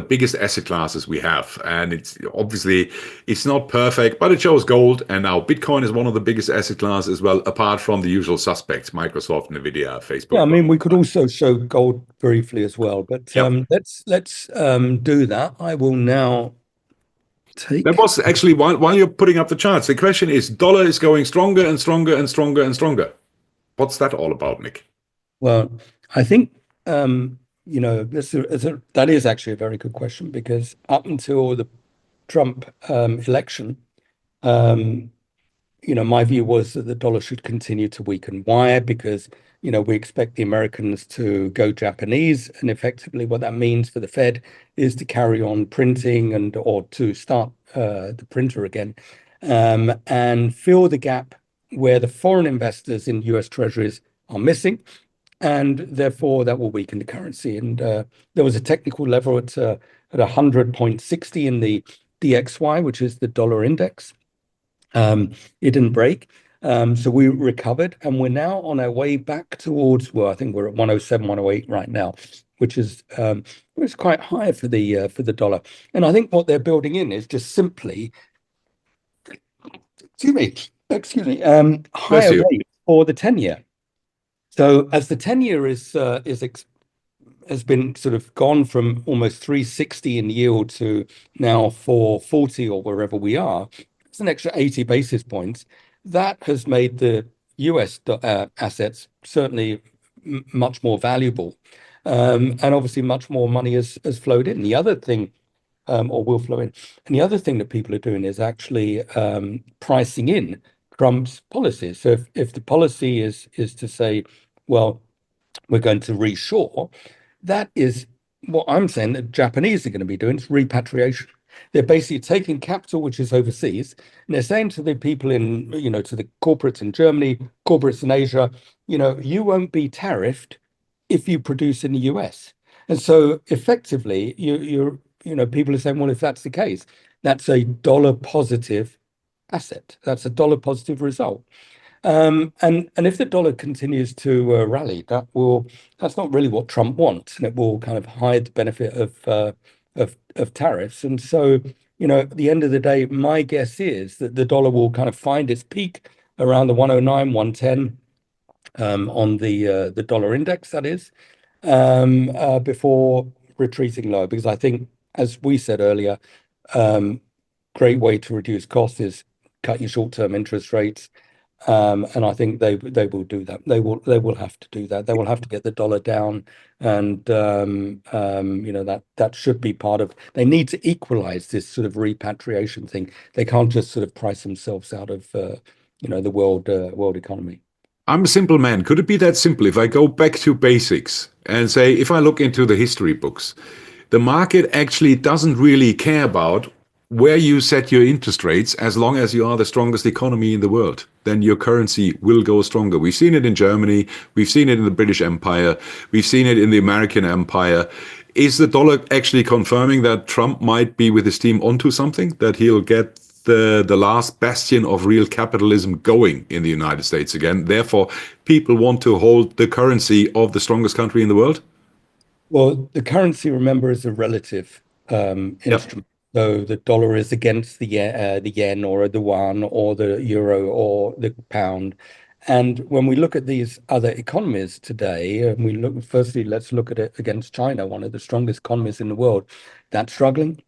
biggest asset classes we have. And it's obviously, it's not perfect, but it shows gold. And now Bitcoin is one of the biggest asset classes as well, apart from the usual suspects, Microsoft, Nvidia, Yeah, Facebook. I mean, we could also show gold briefly as well, but Yep. let's do that. I will now That take. was actually while you're putting up the charts. The question is, dollar is going stronger and stronger and stronger and stronger. What's that all about, Nick? Well, I think that is actually a very good question, because up until the Trump election, um, my view was that the dollar should continue to weaken. Why? Because, we expect the Americans to go Japanese, and effectively what that means for the Fed is to carry on printing or to start the printer again, and fill the gap where the foreign investors in US Treasuries are missing, and therefore that will weaken the currency. And there was a technical level at 100.60 in the DXY, which is the dollar index. It didn't break. So we recovered, and we're now on our way back towards, well, I think we're at 107, 108 right now, which is it's quite high for the dollar. And I think what they're building in is just simply, excuse me, Bless higher you. rate for the 10-year. So as the 10-year has been sort of gone from almost 360 in yield to now 440 or wherever we are, it's an extra 80 basis points. That has made the US assets certainly much more valuable. And obviously much more money has flowed in. The other thing, or will flow in. And the other thing that people are doing is actually pricing in Trump's policies. So if the policy is to say, well, we're going to reshore, that is what I'm saying that Japanese are going to be doing, is repatriation. They're basically taking capital which is overseas, and they're saying to the people in, to the corporates in Germany, corporates in Asia, you won't be tariffed if you produce in the US. And so effectively, people are saying, well, if that's the case, that's a dollar positive asset. That's a dollar positive result. And if the dollar continues to rally, that's not really what Trump wants, and it will kind of hide the benefit of tariffs. And so, at the end of the day, my guess is that the dollar will kind of find its peak around the 109, 110 on the dollar index, that is, before retreating low. Because I think, as we said earlier, great way to reduce costs is cut your short-term interest rates. And I think they will do that. They will have to do that. They will have to get the dollar down, and that should be part of. They need to equalize this sort of repatriation thing. They can't just sort of price themselves out of the world economy. I'm a simple man. Could it be that simple? If I go back to basics and say, if I look into the history books, the market actually doesn't really care about where you set your interest rates, as long as you are the strongest economy in the world, then your currency will go stronger. We've seen it in Germany. We've seen it in the British Empire. We've seen it in the American Empire. Is the dollar actually confirming that Trump might be with his team onto something, that he'll get the last bastion of real capitalism going in the United States again? Therefore, people want to hold the currency of the strongest country in the world? Well, the currency, remember, is a relative Yep. instrument. So the dollar is against the yen or the yuan or the euro or the pound. And when we look at these other economies today, and we look, firstly, let's look at it against China, one of the strongest economies in the world. That's struggling.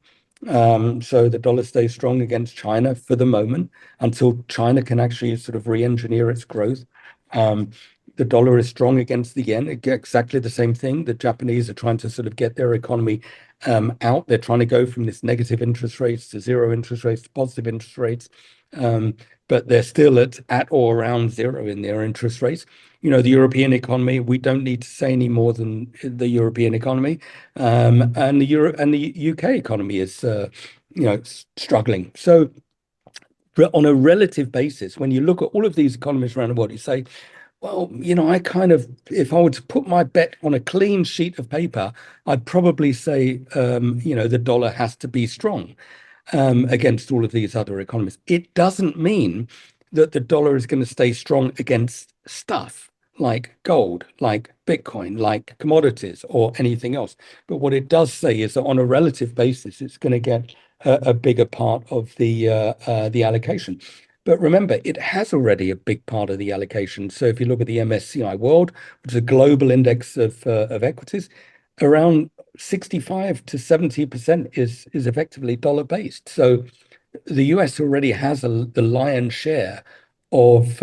So the dollar stays strong against China for the moment until China can actually sort of re-engineer its growth. Um, the dollar is strong against the yen. Exactly the same thing. The Japanese are trying to sort of get their economy out. They're trying to go from this negative interest rates to zero interest rates to positive interest rates. But they're still at or around zero in their interest rates. You know, the European economy, we don't need to say any more than the European economy. And the UK economy is, struggling. So on a relative basis, when you look at all of these economies around the world, you say, well, I kind of, if I were to put my bet on a clean sheet of paper, I'd probably say, the dollar has to be strong against all of these other economies. It doesn't mean that the dollar is going to stay strong against stuff like gold, like Bitcoin, like commodities, or anything else. But what it does say is that on a relative basis, it's going to get a bigger part of the allocation. But remember, it has already a big part of the allocation. So if you look at the MSCI World, which is a global index of equities, around 65 to 70% is effectively dollar based. So the US already has the lion's share of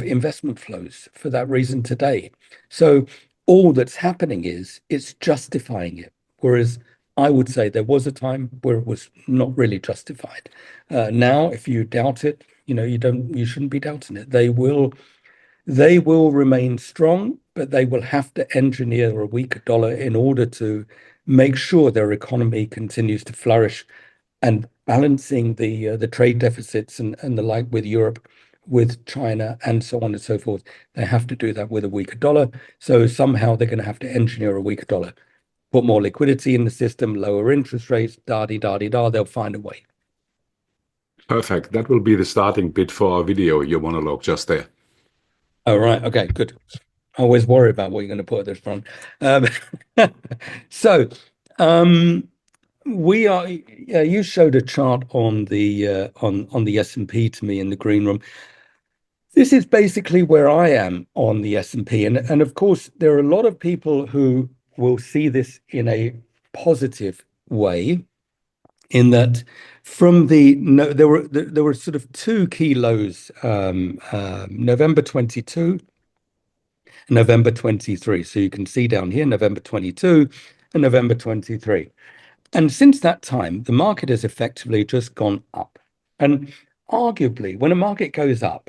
investment flows for that reason today. So all that's happening is it's justifying it. Whereas I would say there was a time where it was not really justified. Now, if you doubt it, you shouldn't be doubting it. They will remain strong, but they will have to engineer a weaker dollar in order to make sure their economy continues to flourish and balancing the trade deficits and the like with Europe, with China, and so on and so forth. They have to do that with a weaker dollar. So somehow they're going to have to engineer a weaker dollar, put more liquidity in the system, lower interest rates, da-di-da-di-da. They'll find a way. Perfect. That will be the starting bit for our video, your monologue just there. All right. Okay, good. I always worry about what you're going to put at this front. Um, so we are. Yeah, you showed a chart on the S&P to me in the green room. This is basically where I am on the S&P, and of course there are a lot of people who will see this in a positive way. In that, from the no, there were sort of two key lows, November 22 and November 23. So you can see down here November 22 and November 23. And since that time, the market has effectively just gone up. And arguably, when a market goes up,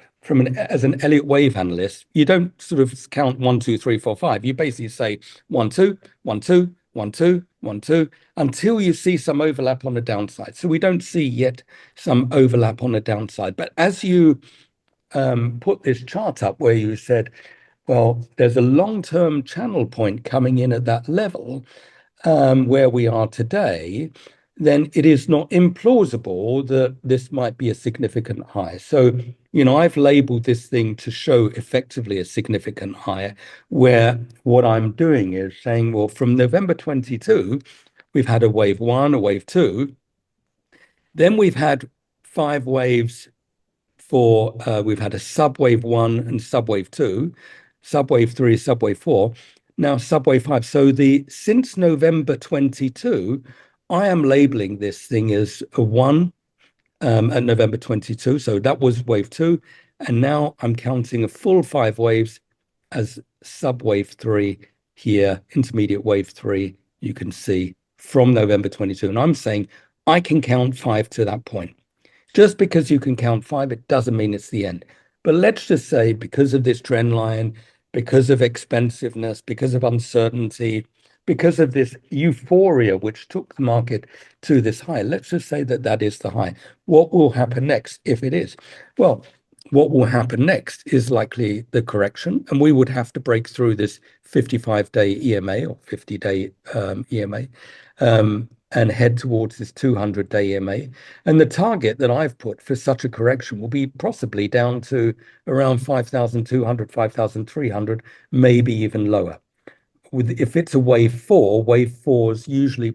as an Elliott wave analyst, you don't sort of count 1, 2, 3, 4, 5. You basically say 1, 2, 1, 2, 1, 2, 1, 2, until you see some overlap on the downside. So we don't see yet some overlap on the downside. But as you put this chart up where you said, well, there's a long-term channel point coming in at that level, where we are today, then it is not implausible that this might be a significant high. So, I've labeled this thing to show effectively a significant high, where what I'm doing is saying, well, from November 22, we've had a wave one, a wave two, then we've had 5 waves we've had a subwave one and subwave two, subwave three, subwave four, now subwave five. So since November 22, I am labeling this thing as a one at November 22. So that was wave two. And now I'm counting a full 5 waves as subwave three here, intermediate wave three, you can see from November 22. And I'm saying I can count 5 to that point. Just because you can count 5, it doesn't mean it's the end. But let's just say, because of this trend line, because of expensiveness, because of uncertainty, because of this euphoria which took the market to this high. Let's just say that that is the high. What will happen next if it is? Well, what will happen next is likely the correction, and we would have to break through this 55-day EMA or 50-day EMA and head towards this 200-day EMA. And the target that I've put for such a correction will be possibly down to around 5,200, 5,300, maybe even lower. If it's a wave fours usually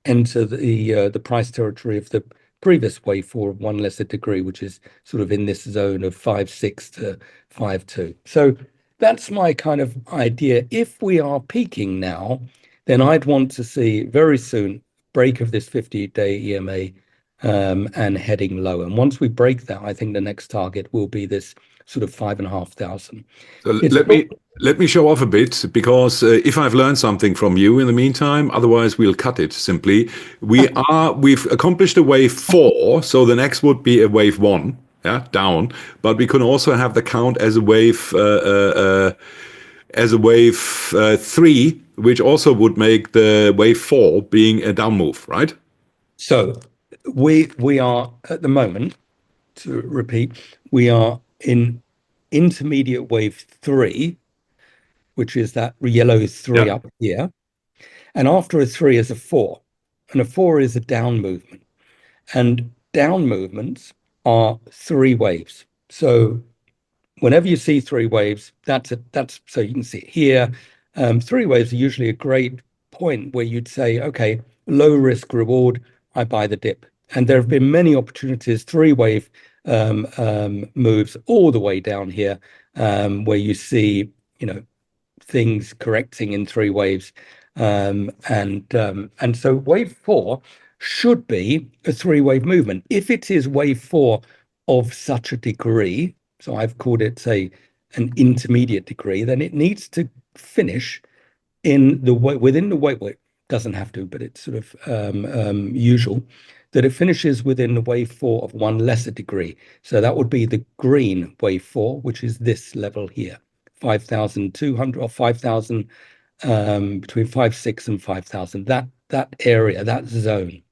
enter the price territory of the previous wave four of one lesser degree, which is sort of in this zone of 5.6 to 5.2. So that's my kind of idea. If we are peaking now, then I'd want to see very soon break of this 50-day EMA and heading lower. And once we break that, I think the next target will be this sort of 5,500. So It's let me show off a bit because if I've learned something from you in the meantime, otherwise we'll cut it simply. We've accomplished a wave four, so the next would be a wave one, yeah, down. But we can also have the count as a wave three, which also would make the wave four being a down move, right? So we are at the moment, to repeat, we are in intermediate wave three, which is that yellow three Yeah. up here. And after a three is a four. And a four is a down movement. And down movements are three waves. So whenever you see three waves, that's so you can see it here. Three waves are usually a great point where you'd say, okay, low risk reward, I buy the dip. And there have been many opportunities, three wave moves all the way down here, where you see, things correcting in three waves. And so wave four should be a three-wave movement. If it is wave four of such a degree, so I've called it, say, an intermediate degree, then it needs to finish within the wave. Well, it doesn't have to, but it's sort of usual that it finishes within the wave four of one lesser degree. So that would be the green wave four, which is this level here, 5,200 or 5,000, between 5.6 and 5,000. That area, that zone,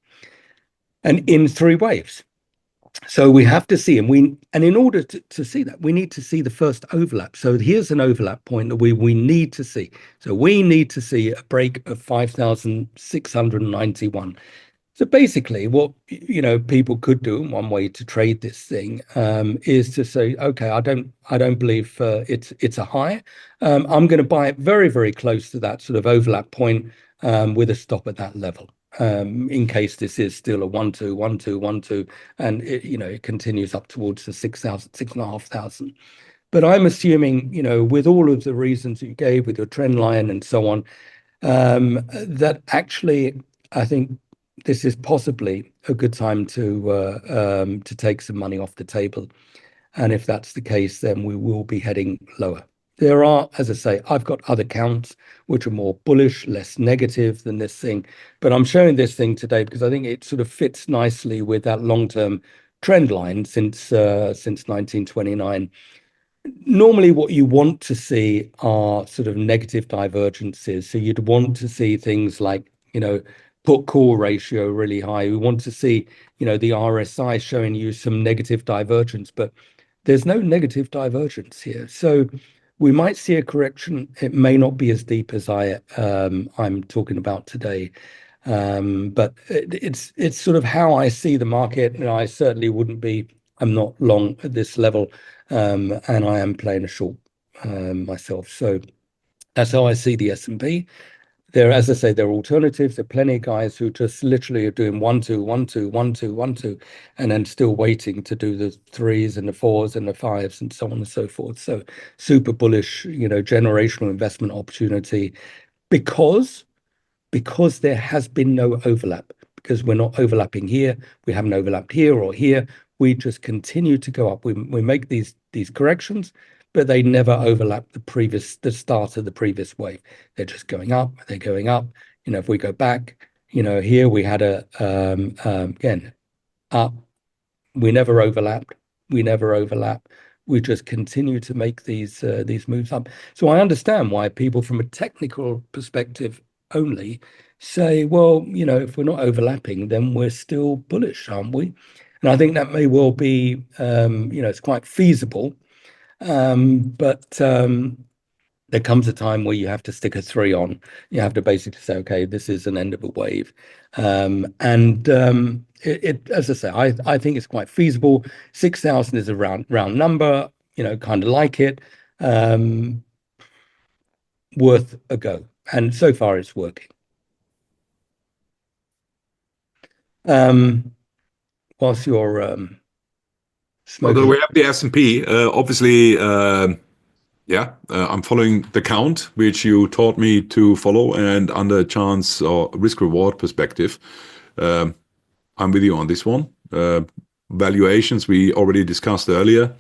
and in three waves. So we have to see, and in order to see that, we need to see the first overlap. So here's an overlap point that we need to see. So we need to see a break of 5,691. So basically, what people could do, one way to trade this thing is to say, okay, I don't believe it's a high. I'm going to buy it very, very close to that sort of overlap point with a stop at that level. In case this is still a 1 2 1 2 1 2, and it continues up towards the 6,000 6,500. But I'm assuming, with all of the reasons you gave with your trend line and so on, that actually I think this is possibly a good time to take some money off the table. And if that's the case, then we will be heading lower. There are, as I say, I've got other counts which are more bullish, less negative than this thing. But I'm showing this thing today because I think it sort of fits nicely with that long-term trend line since 1929. Normally, what you want to see are sort of negative divergences. So you'd want to see things like, put call ratio really high. We want to see, the RSI showing you some negative divergence, but there's no negative divergence here. So we might see a correction. It may not be as deep as I'm talking about today. But it's sort of how I see the market, and I certainly I'm not long at this level, and I am playing a short myself. So that's how I see the S&P. As I say, there are alternatives. There are plenty of guys who just literally are doing 1 2 1 2 1 2 1 2, and then still waiting to do the threes and the fours and the fives and so on and so forth. So super bullish, generational investment opportunity because there has been no overlap, because we're not overlapping here, we haven't overlapped here or here. We just continue to go up. We make these corrections, but they never overlap the start of the previous wave. They're just going up. They're going up. If we go back, here we had again up. We never overlapped. We never overlap. We just continue to make these moves up. So I understand why people, from a technical perspective, only say, well, if we're not overlapping, then we're still bullish, aren't we? And I think that may well be, it's quite feasible. But there comes a time where you have to stick a 3 on. You have to basically say, okay, this is an end of a wave. As I say, I think it's quite feasible. 6,000 is a round number, kind of like it. Worth a go. And so far it's working. Whilst you're smoking. Well, we have the S&P. Obviously, I'm following the count, which you taught me to follow, and under chance or risk-reward perspective, I'm with you on this one. Valuations we already discussed earlier.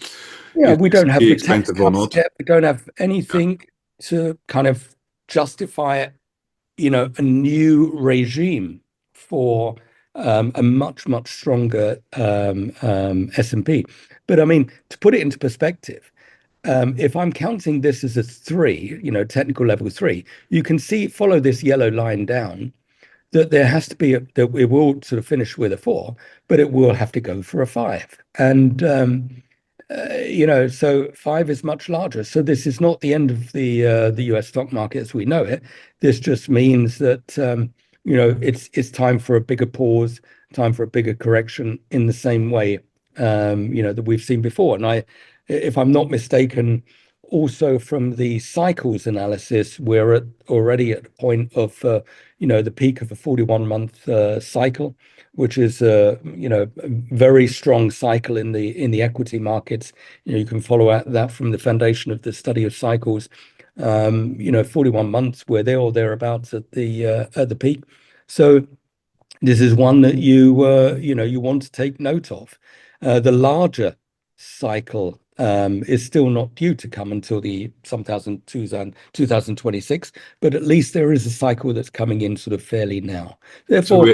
Yeah, we don't have the tax expensive or cuts not. yet. We don't have anything to kind of justify, a new regime for a much, much stronger S&P. But I mean, to put it into perspective, if I'm counting this as a 3, technical level 3, you can see, follow this yellow line down, that there has to be that we will sort of finish with a 4, but it will have to go for a 5. And so 5 is much larger. So this is not the end of the US stock market as we know it. This just means that it's time for a bigger pause, time for a bigger correction in the same way that we've seen before. And if I'm not mistaken, also from the cycles analysis, we're already at a point of the peak of a 41-month cycle, which is a very strong cycle in the equity markets. You can follow that from the foundation of the study of cycles. 41 months, we're there or thereabouts at the peak. So this is one that you want to take note of. The larger cycle is still not due to come until 2026, but at least there is a cycle that's coming in sort of fairly now. Therefore,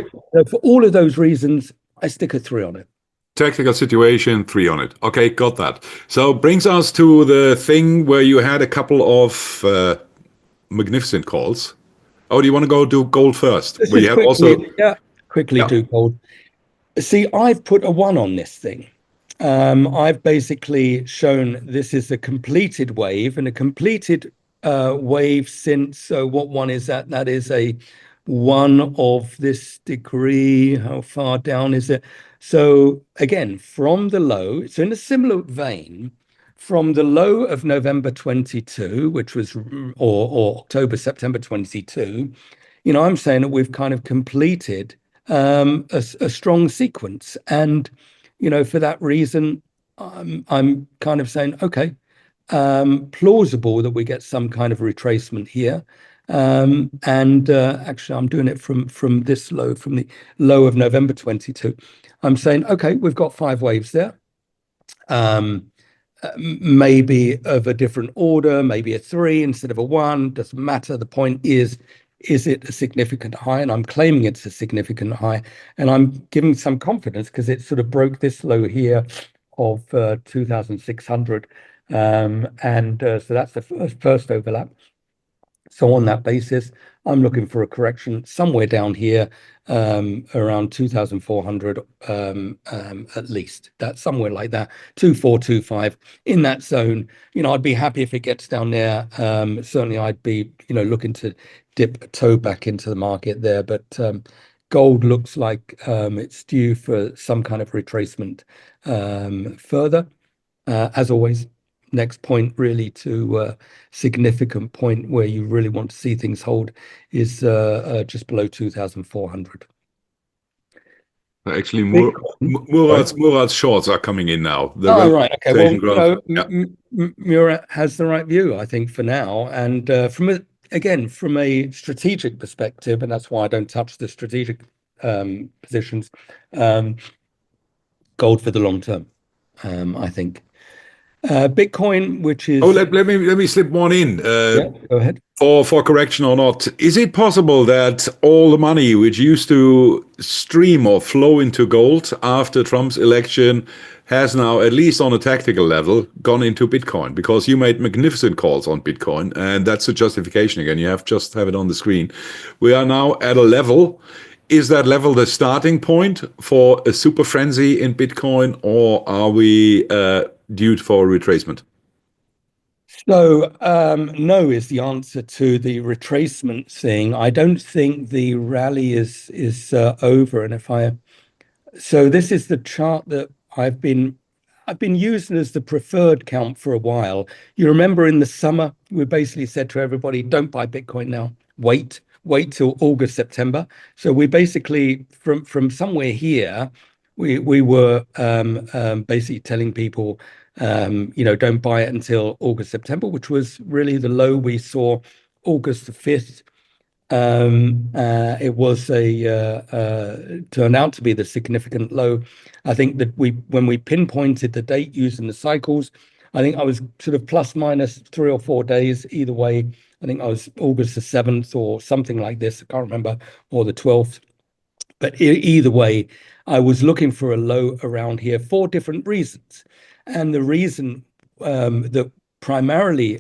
for all of those reasons, I stick a 3 on it. Technical situation, 3 on it. Okay, got that. So brings us to the thing where you had a couple of magnificent calls. Oh, do you want to go do gold first? Let's just quickly do gold. See, I've put a 1 on this thing. I've basically shown this is a completed wave, and a completed wave since, so what one is that? That is a 1 of this degree. How far down is it? So again, from the low, so in a similar vein, from the low of November 22, which was, or October, September 22, I'm saying that we've kind of completed a strong sequence. And for that reason, I'm kind of saying, okay, plausible that we get some kind of retracement here. Actually, I'm doing it from this low, from the low of November 22. I'm saying, okay, we've got 5 waves there. Maybe of a different order, maybe a 3 instead of a 1, doesn't matter. The point is it a significant high? And I'm claiming it's a significant high, and I'm giving some confidence because it sort of broke this low here of 2,600. So that's the first overlap. So on that basis, I'm looking for a correction somewhere down here, around 2,400 at least. That's somewhere like that, 2,425 in that zone. I'd be happy if it gets down there. Certainly, I'd be looking to dip a toe back into the market there. But gold looks like it's due for some kind of retracement further. As always, next point really to significant point where you really want to see things hold is just below 2,400. Actually, Murad's shorts are coming in now. Right. Okay. Well, Murad has the right view, I think, for now. And from a strategic perspective, and that's why I don't touch the strategic positions, gold for the long term, I think. Bitcoin, which is... Oh, let me slip one in. Yeah, go ahead. For correction or not, is it possible that all the money which used to stream or flow into gold after Trump's election has now, at least on a tactical level, gone into Bitcoin because you made magnificent calls on Bitcoin, and that's a justification again. You have just have it on the screen. We are now at a level. Is that level the starting point for a super frenzy in Bitcoin, or are we due for retracement? So, no is the answer to the retracement thing. I don't think the rally is over. And if I so this is the chart that I've been using as the preferred count for a while. You remember in the summer, we basically said to everybody, don't buy Bitcoin now. Wait till August, September. So we basically from somewhere here, we were basically telling people don't buy it until August, September, which was really the low we saw August the 5th. It was turned out to be the significant low. I think that when we pinpointed the date using the cycles, I think I was sort of plus minus 3 or 4 days either way. I think I was August the 7th or something like this. I can't remember, or the 12th. But either way, I was looking for a low around here for different reasons. And the reason that primarily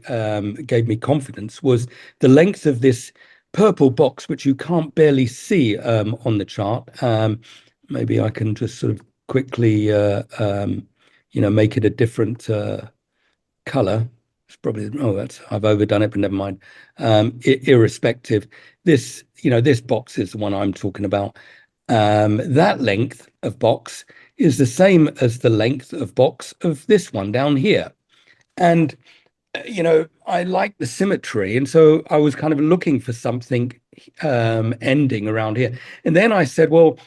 gave me confidence was the length of this purple box, which you can't barely see on the chart. Maybe I can just sort of quickly, make it a different color. It's probably, I've overdone it, but never mind. Irrespective, this box is the one I'm talking about. That length of box is the same as the length of box of this one down here. And, I like the symmetry. And so I was kind of looking for something ending around here. And then I said, well,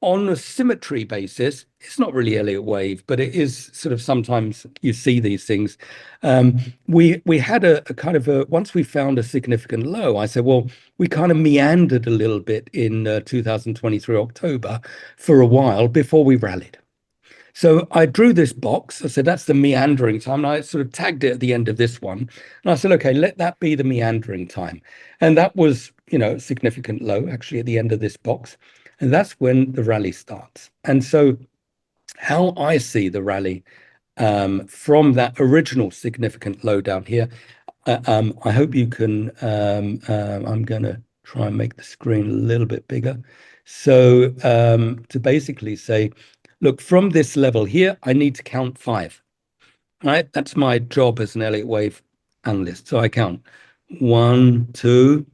on a symmetry basis, it's not really Elliott wave, but it is sort of sometimes you see these things. We had a kind of once we found a significant low, I said, well, we kind of meandered a little bit in 2023 October for a while before we rallied. So I drew this box. I said, that's the meandering time. And I sort of tagged it at the end of this one. And I said, okay, let that be the meandering time. And that was, significant low actually at the end of this box. And that's when the rally starts. And so how I see the rally from that original significant low down here, I hope you can, I'm going to try and make the screen a little bit bigger. So to basically say, look, from this level here, I need to count 5, right? That's my job as an Elliott wave analyst. So I count 1, 2,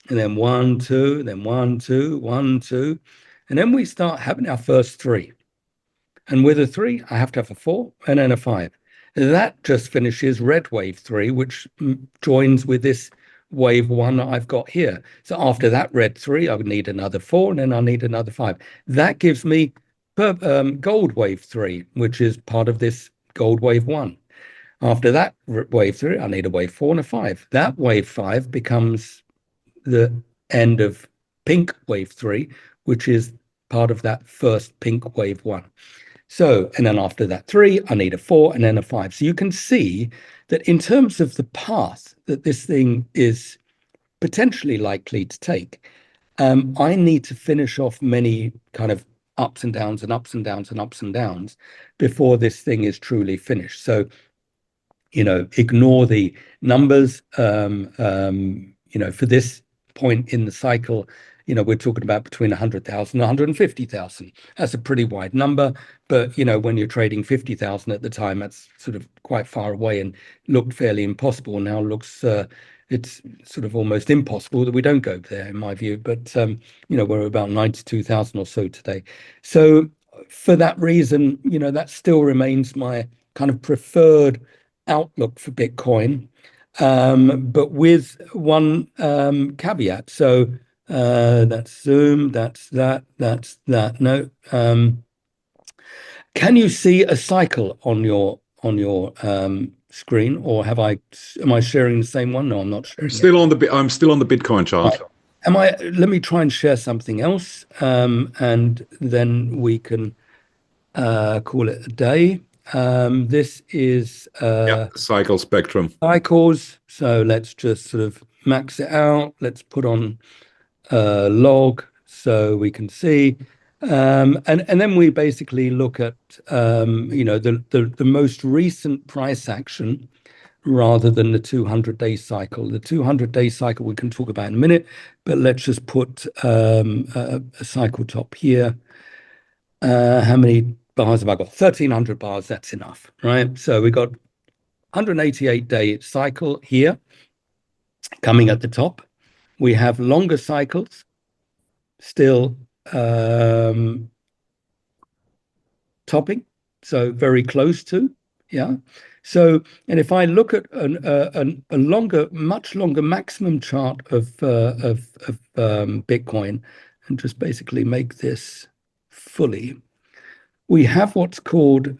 and then 1, 2, then 1, 2, 1, 2. And then we start having our first 3. And with a 3, I have to have a 4 and then a 5. That just finishes red wave 3, which joins with this wave 1 that I've got here. So after that red 3, I would need another 4, and then I need another 5. That gives me gold wave 3, which is part of this gold wave 1. After that wave 3, I need a wave 4 and a 5. That wave 5 becomes the end of pink wave 3, which is part of that first pink wave 1. So, and then after that 3, I need a 4 and then a 5. So you can see that in terms of the path that this thing is potentially likely to take, I need to finish off many kind of ups and downs and ups and downs and ups and downs before this thing is truly finished. So, ignore the numbers, for this point in the cycle, we're talking about between 100,000 and 150,000. That's a pretty wide number, but when you're trading 50,000 at the time, that's sort of quite far away and looked fairly impossible. Now looks it's sort of almost impossible that we don't go there, in my view. But we're about 92,000 or so today. So for that reason, that still remains my kind of preferred outlook for Bitcoin, but with one caveat. So that's Zoom, that's that. No, can you see a cycle on your screen, or am I sharing the same one? No, I'm not sharing it. I'm still on the Bitcoin chart. Right. Let me try and share something else, and then we can call it a day. This is cycle spectrum. cycles. So let's just sort of max it out. Let's put on log so we can see. And then we basically look at the most recent price action rather than the 200-day cycle. The 200-day cycle we can talk about in a minute, but let's just put a cycle top here. How many bars have I got? 1,300 bars, that's enough, right? So we got 188-day cycle here coming at the top. We have longer cycles still topping, so very close to, yeah. So, and if I look at a longer, much longer maximum chart of Bitcoin, and just basically make this fully, we have what's called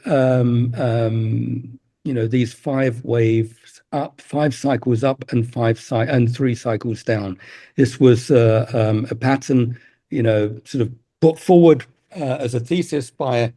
these 5 waves up, 5 cycles up, and and 3 cycles down. This was a pattern, sort of put forward as a thesis by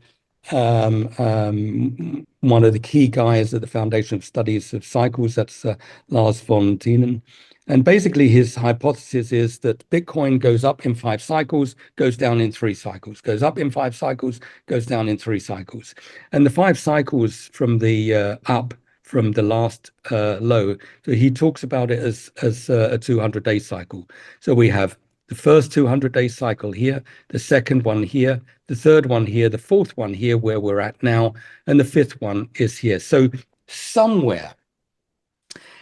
one of the key guys at the Foundation of Studies of Cycles, that's Lars von Tienen. And basically his hypothesis is that Bitcoin goes up in 5 cycles, goes down in 3 cycles, goes up in 5 cycles, goes down in 3 cycles. And the 5 cycles from the up from the last low, so he talks about it as a 200-day cycle. So we have the first 200-day cycle here, the second one here, the third one here, the fourth one here where we're at now, and the fifth one is here. So somewhere,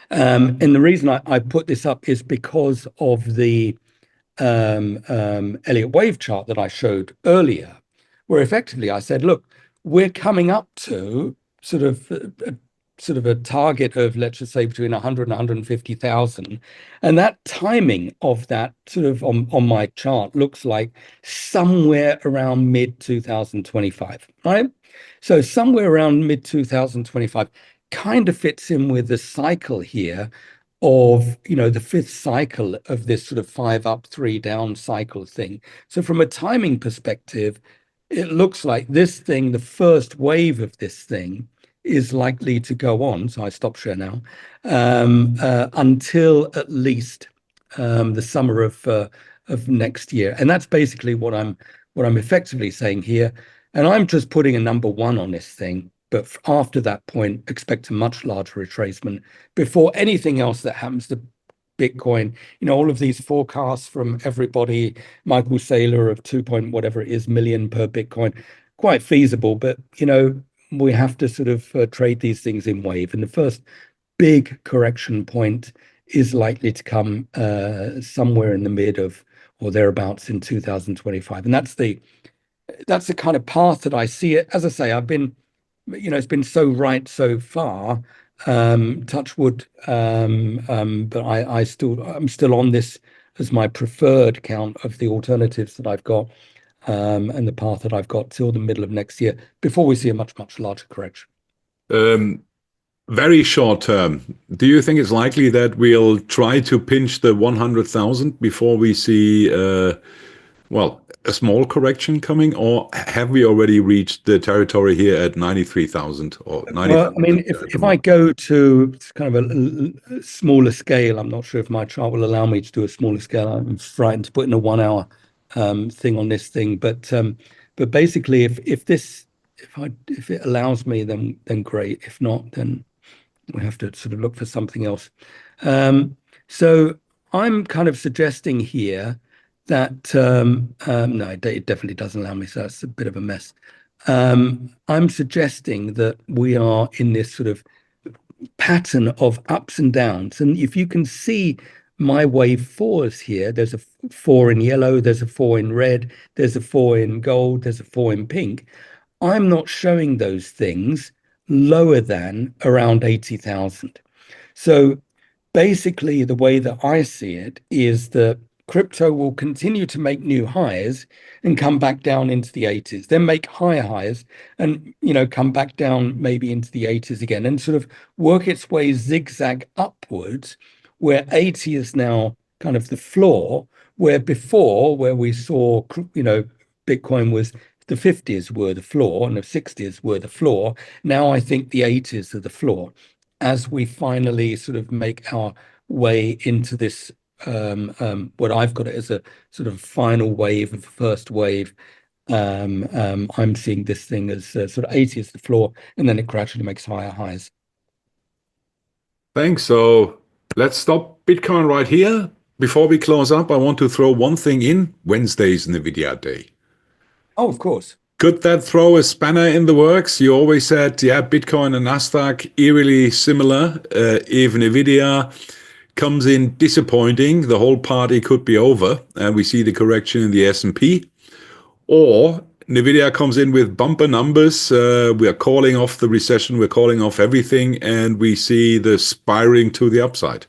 and the reason I put this up is because of the Elliott wave chart that I showed earlier, where effectively I said, look, we're coming up to sort of a target of, let's just say, between 100 and 150,000. And that timing of that sort of on my chart looks like somewhere around mid 2025, right? So somewhere around mid 2025 kind of fits in with the cycle here of, the fifth cycle of this sort of 5 up, 3 down cycle thing. So from a timing perspective, it looks like this thing, the first wave of this thing, is likely to go on. So I stop share now until at least the summer of next year, and that's basically what I'm effectively saying here. And I'm just putting a number 1 on this thing. But after that point, expect a much larger retracement before anything else that happens to Bitcoin. All of these forecasts from everybody, Michael Saylor of 2 point whatever it is million per Bitcoin, quite feasible, but we have to sort of trade these things in wave. And the first big correction point is likely to come somewhere in the mid of or thereabouts in 2025. And that's the kind of path that I see it. As I say, I've been, it's been so right so far, touch wood, but I'm still on this as my preferred count of the alternatives that I've got. And the path that I've got till the middle of next year before we see a much, much larger correction. Very short term, do you think it's likely that we'll try to pinch the 100,000 before we see, a small correction coming, or have we already reached the territory here at 93,000 or 90,000? Well, I mean, if I go to kind of a smaller scale, I'm not sure if my chart will allow me to do a smaller scale. I'm frightened to put in a 1 hour thing on this thing, but basically, if it allows me, then great. If not, then we have to sort of look for something else. So I'm kind of suggesting here that no, it definitely doesn't allow me, so that's a bit of a mess. I'm suggesting that we are in this sort of pattern of ups and downs, and if you can see my wave 4s here, there's a 4 in yellow, there's a 4 in red, there's a 4 in gold, there's a 4 in pink. I'm not showing those things lower than around 80,000. So basically, the way that I see it is that crypto will continue to make new highs and come back down into the 80s, then make higher highs and, come back down maybe into the 80s again and sort of work its way zigzag upwards, where 80 is now kind of the floor, where before, where we saw, Bitcoin was the 50s were the floor and the 60s were the floor. Now I think the 80s are the floor as we finally sort of make our way into this, what I've got it as a sort of final wave of the first wave I'm seeing this thing as sort of 80 as the floor, and then it gradually makes higher highs. Thanks. So let's stop Bitcoin right here. Before we close up, I want to throw one thing in. Wednesday's NVIDIA Day. Oh, of course. Could that throw a spanner in the works? You always said, yeah, Bitcoin and Nasdaq eerily similar. If NVIDIA comes in disappointing, the whole party could be over, and we see the correction in the S&P. Or NVIDIA comes in with bumper numbers. We are calling off the recession. We're calling off everything, and we see the spiraling to the upside.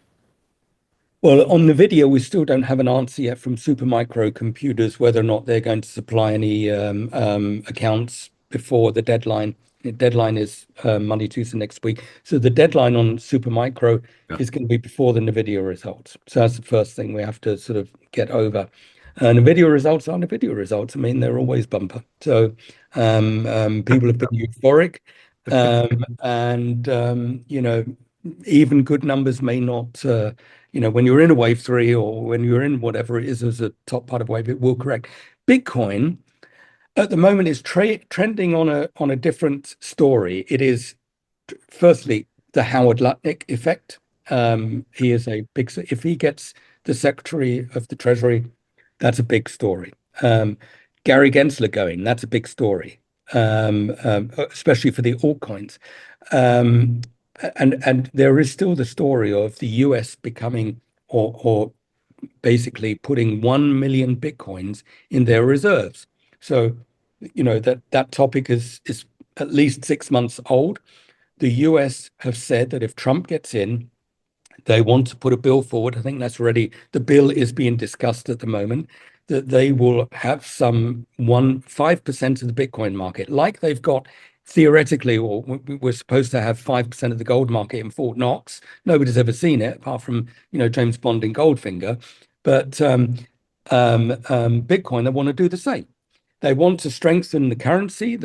Well, on the video, we still don't have an answer yet from Supermicro Computers whether or not they're going to supply any accounts before the deadline. The deadline is Monday, Tuesday next week. So the deadline on Supermicro Yeah. is going to be before the NVIDIA results. So that's the first thing we have to sort of get over. NVIDIA results are NVIDIA results. I mean, they're always bumper. So people have been euphoric. Even good numbers may not when you're in a wave three or when you're in whatever it is as a top part of wave, it will correct. Bitcoin at the moment is trending on a different story. It is firstly the Howard Lutnick effect. He is a big. If he gets the Secretary of the Treasury, that's a big story. Gary Gensler going, that's a big story, especially for the altcoins. And there is still the story of the US becoming or basically putting 1 million Bitcoins in their reserves. So, that topic is at least 6 months old. The US have said that if Trump gets in, they want to put a bill forward. I think the bill is being discussed at the moment, that they will have 5% of the Bitcoin market, like they've got theoretically, or we're supposed to have 5% of the gold market in Fort Knox. Nobody's ever seen it apart from, James Bond in Goldfinger. But Bitcoin, they want to do the same. They want to strengthen the currency.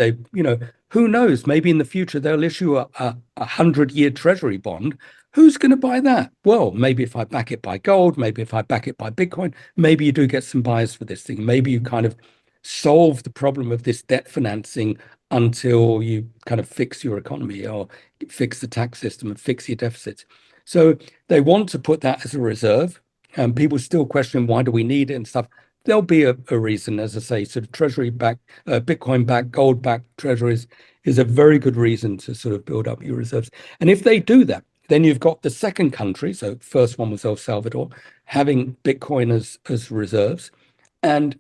Who knows? Maybe in the future they'll issue a 100-year treasury bond. Who's going to buy that? Well, maybe if I back it by gold, maybe if I back it by Bitcoin, maybe you do get some buyers for this thing. Maybe you kind of solve the problem of this debt financing until you kind of fix your economy or fix the tax system and fix your deficits. So they want to put that as a reserve. And people still question, why do we need it and stuff? There'll be a reason, as I say, sort of treasury-backed, Bitcoin-backed, gold-backed treasuries is a very good reason to sort of build up your reserves. And if they do that, then you've got the second country, so first one was El Salvador, having Bitcoin as reserves, and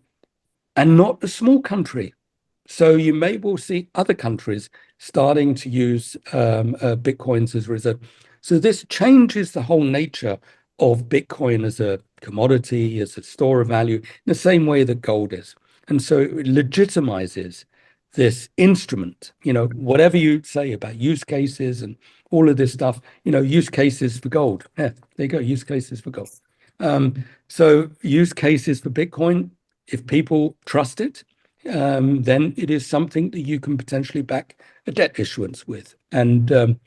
not a small country. So you may well see other countries starting to use Bitcoins as reserve. So this changes the whole nature of Bitcoin as a commodity, as a store of value, in the same way that gold is. And so it legitimizes this instrument, whatever you say about use cases and all of this stuff, use cases for gold. Yeah, there you go, use cases for gold. So use cases for Bitcoin, if people trust it, then it is something that you can potentially back a debt issuance with. And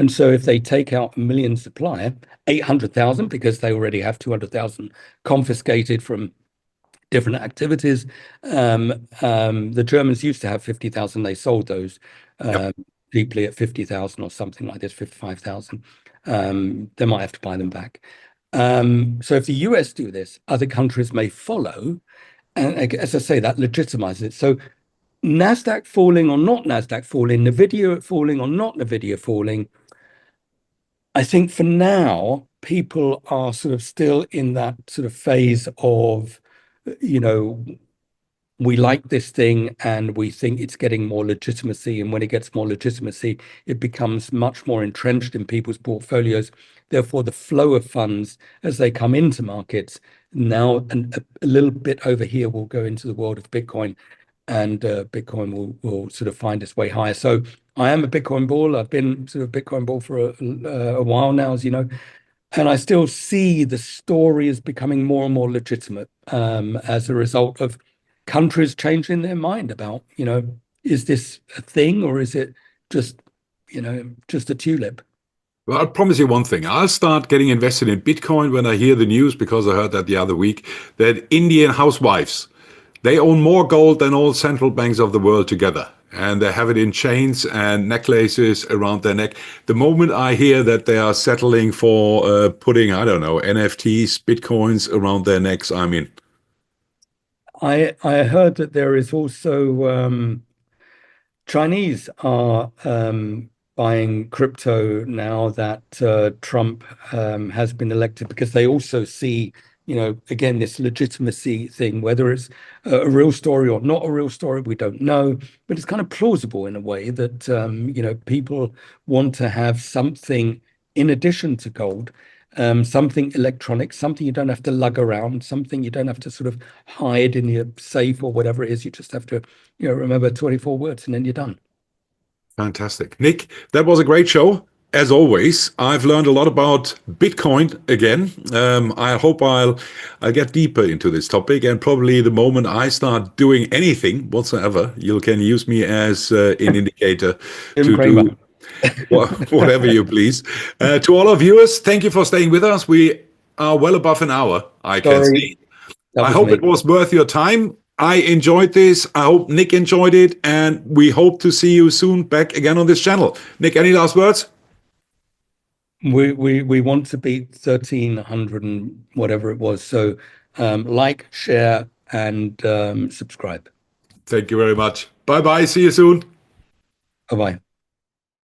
so if they take out 1 million supply, 800,000, because they already have 200,000 confiscated from different activities. The Germans used to have 50,000. They sold those deeply at 50,000 or something like this, 55,000. They might have to buy them back. So if the US do this, other countries may follow. And as I say, that legitimizes it. So NASDAQ falling or not NASDAQ falling, NVIDIA falling or not NVIDIA falling, I think for now, people are sort of still in that sort of phase of, we like this thing and we think it's getting more legitimacy. And when it gets more legitimacy, it becomes much more entrenched in people's portfolios. Therefore, the flow of funds as they come into markets now and a little bit over here will go into the world of Bitcoin, and Bitcoin will sort of find its way higher. So I am a Bitcoin bull. I've been sort of Bitcoin bull for a while now, as you know, and I still see the story as becoming more and more legitimate as a result of countries changing their mind about, is this a thing or is it just, just a tulip? Well, I'll promise you one thing. I'll start getting invested in Bitcoin when I hear the news, because I heard that the other week, that Indian housewives, They own more gold than all central banks of the world together. And they have it in chains and necklaces around their neck. The moment I hear that they are settling for putting, I don't know, NFTs, Bitcoins around their necks, I'm in. I heard that there is also Chinese are buying crypto now that Trump has been elected because they also see, again, this legitimacy thing, whether it's a real story or not a real story, we don't know. But it's kind of plausible in a way that, people want to have something in addition to gold, something electronic, something you don't have to lug around, something you don't have to sort of hide in your safe or whatever it is. You just have to remember 24 words and then you're done. Fantastic. Nic, that was a great show. As always, I've learned a lot about Bitcoin again. I hope I'll get deeper into this topic, and probably the moment I start doing anything whatsoever, you can use me as an indicator Jim to Cramer. do whatever you please. To all our viewers, thank you for staying with us. We are well above an hour, I can Sorry, see. that I was hope it me. was worth your time. I enjoyed this. I hope Nic enjoyed it. And we hope to see you soon back again on this channel. Nic, any last words? We want to beat 1,300 and whatever it was. So like, share, and subscribe. Thank you very much. Bye bye. See you soon. Bye-bye.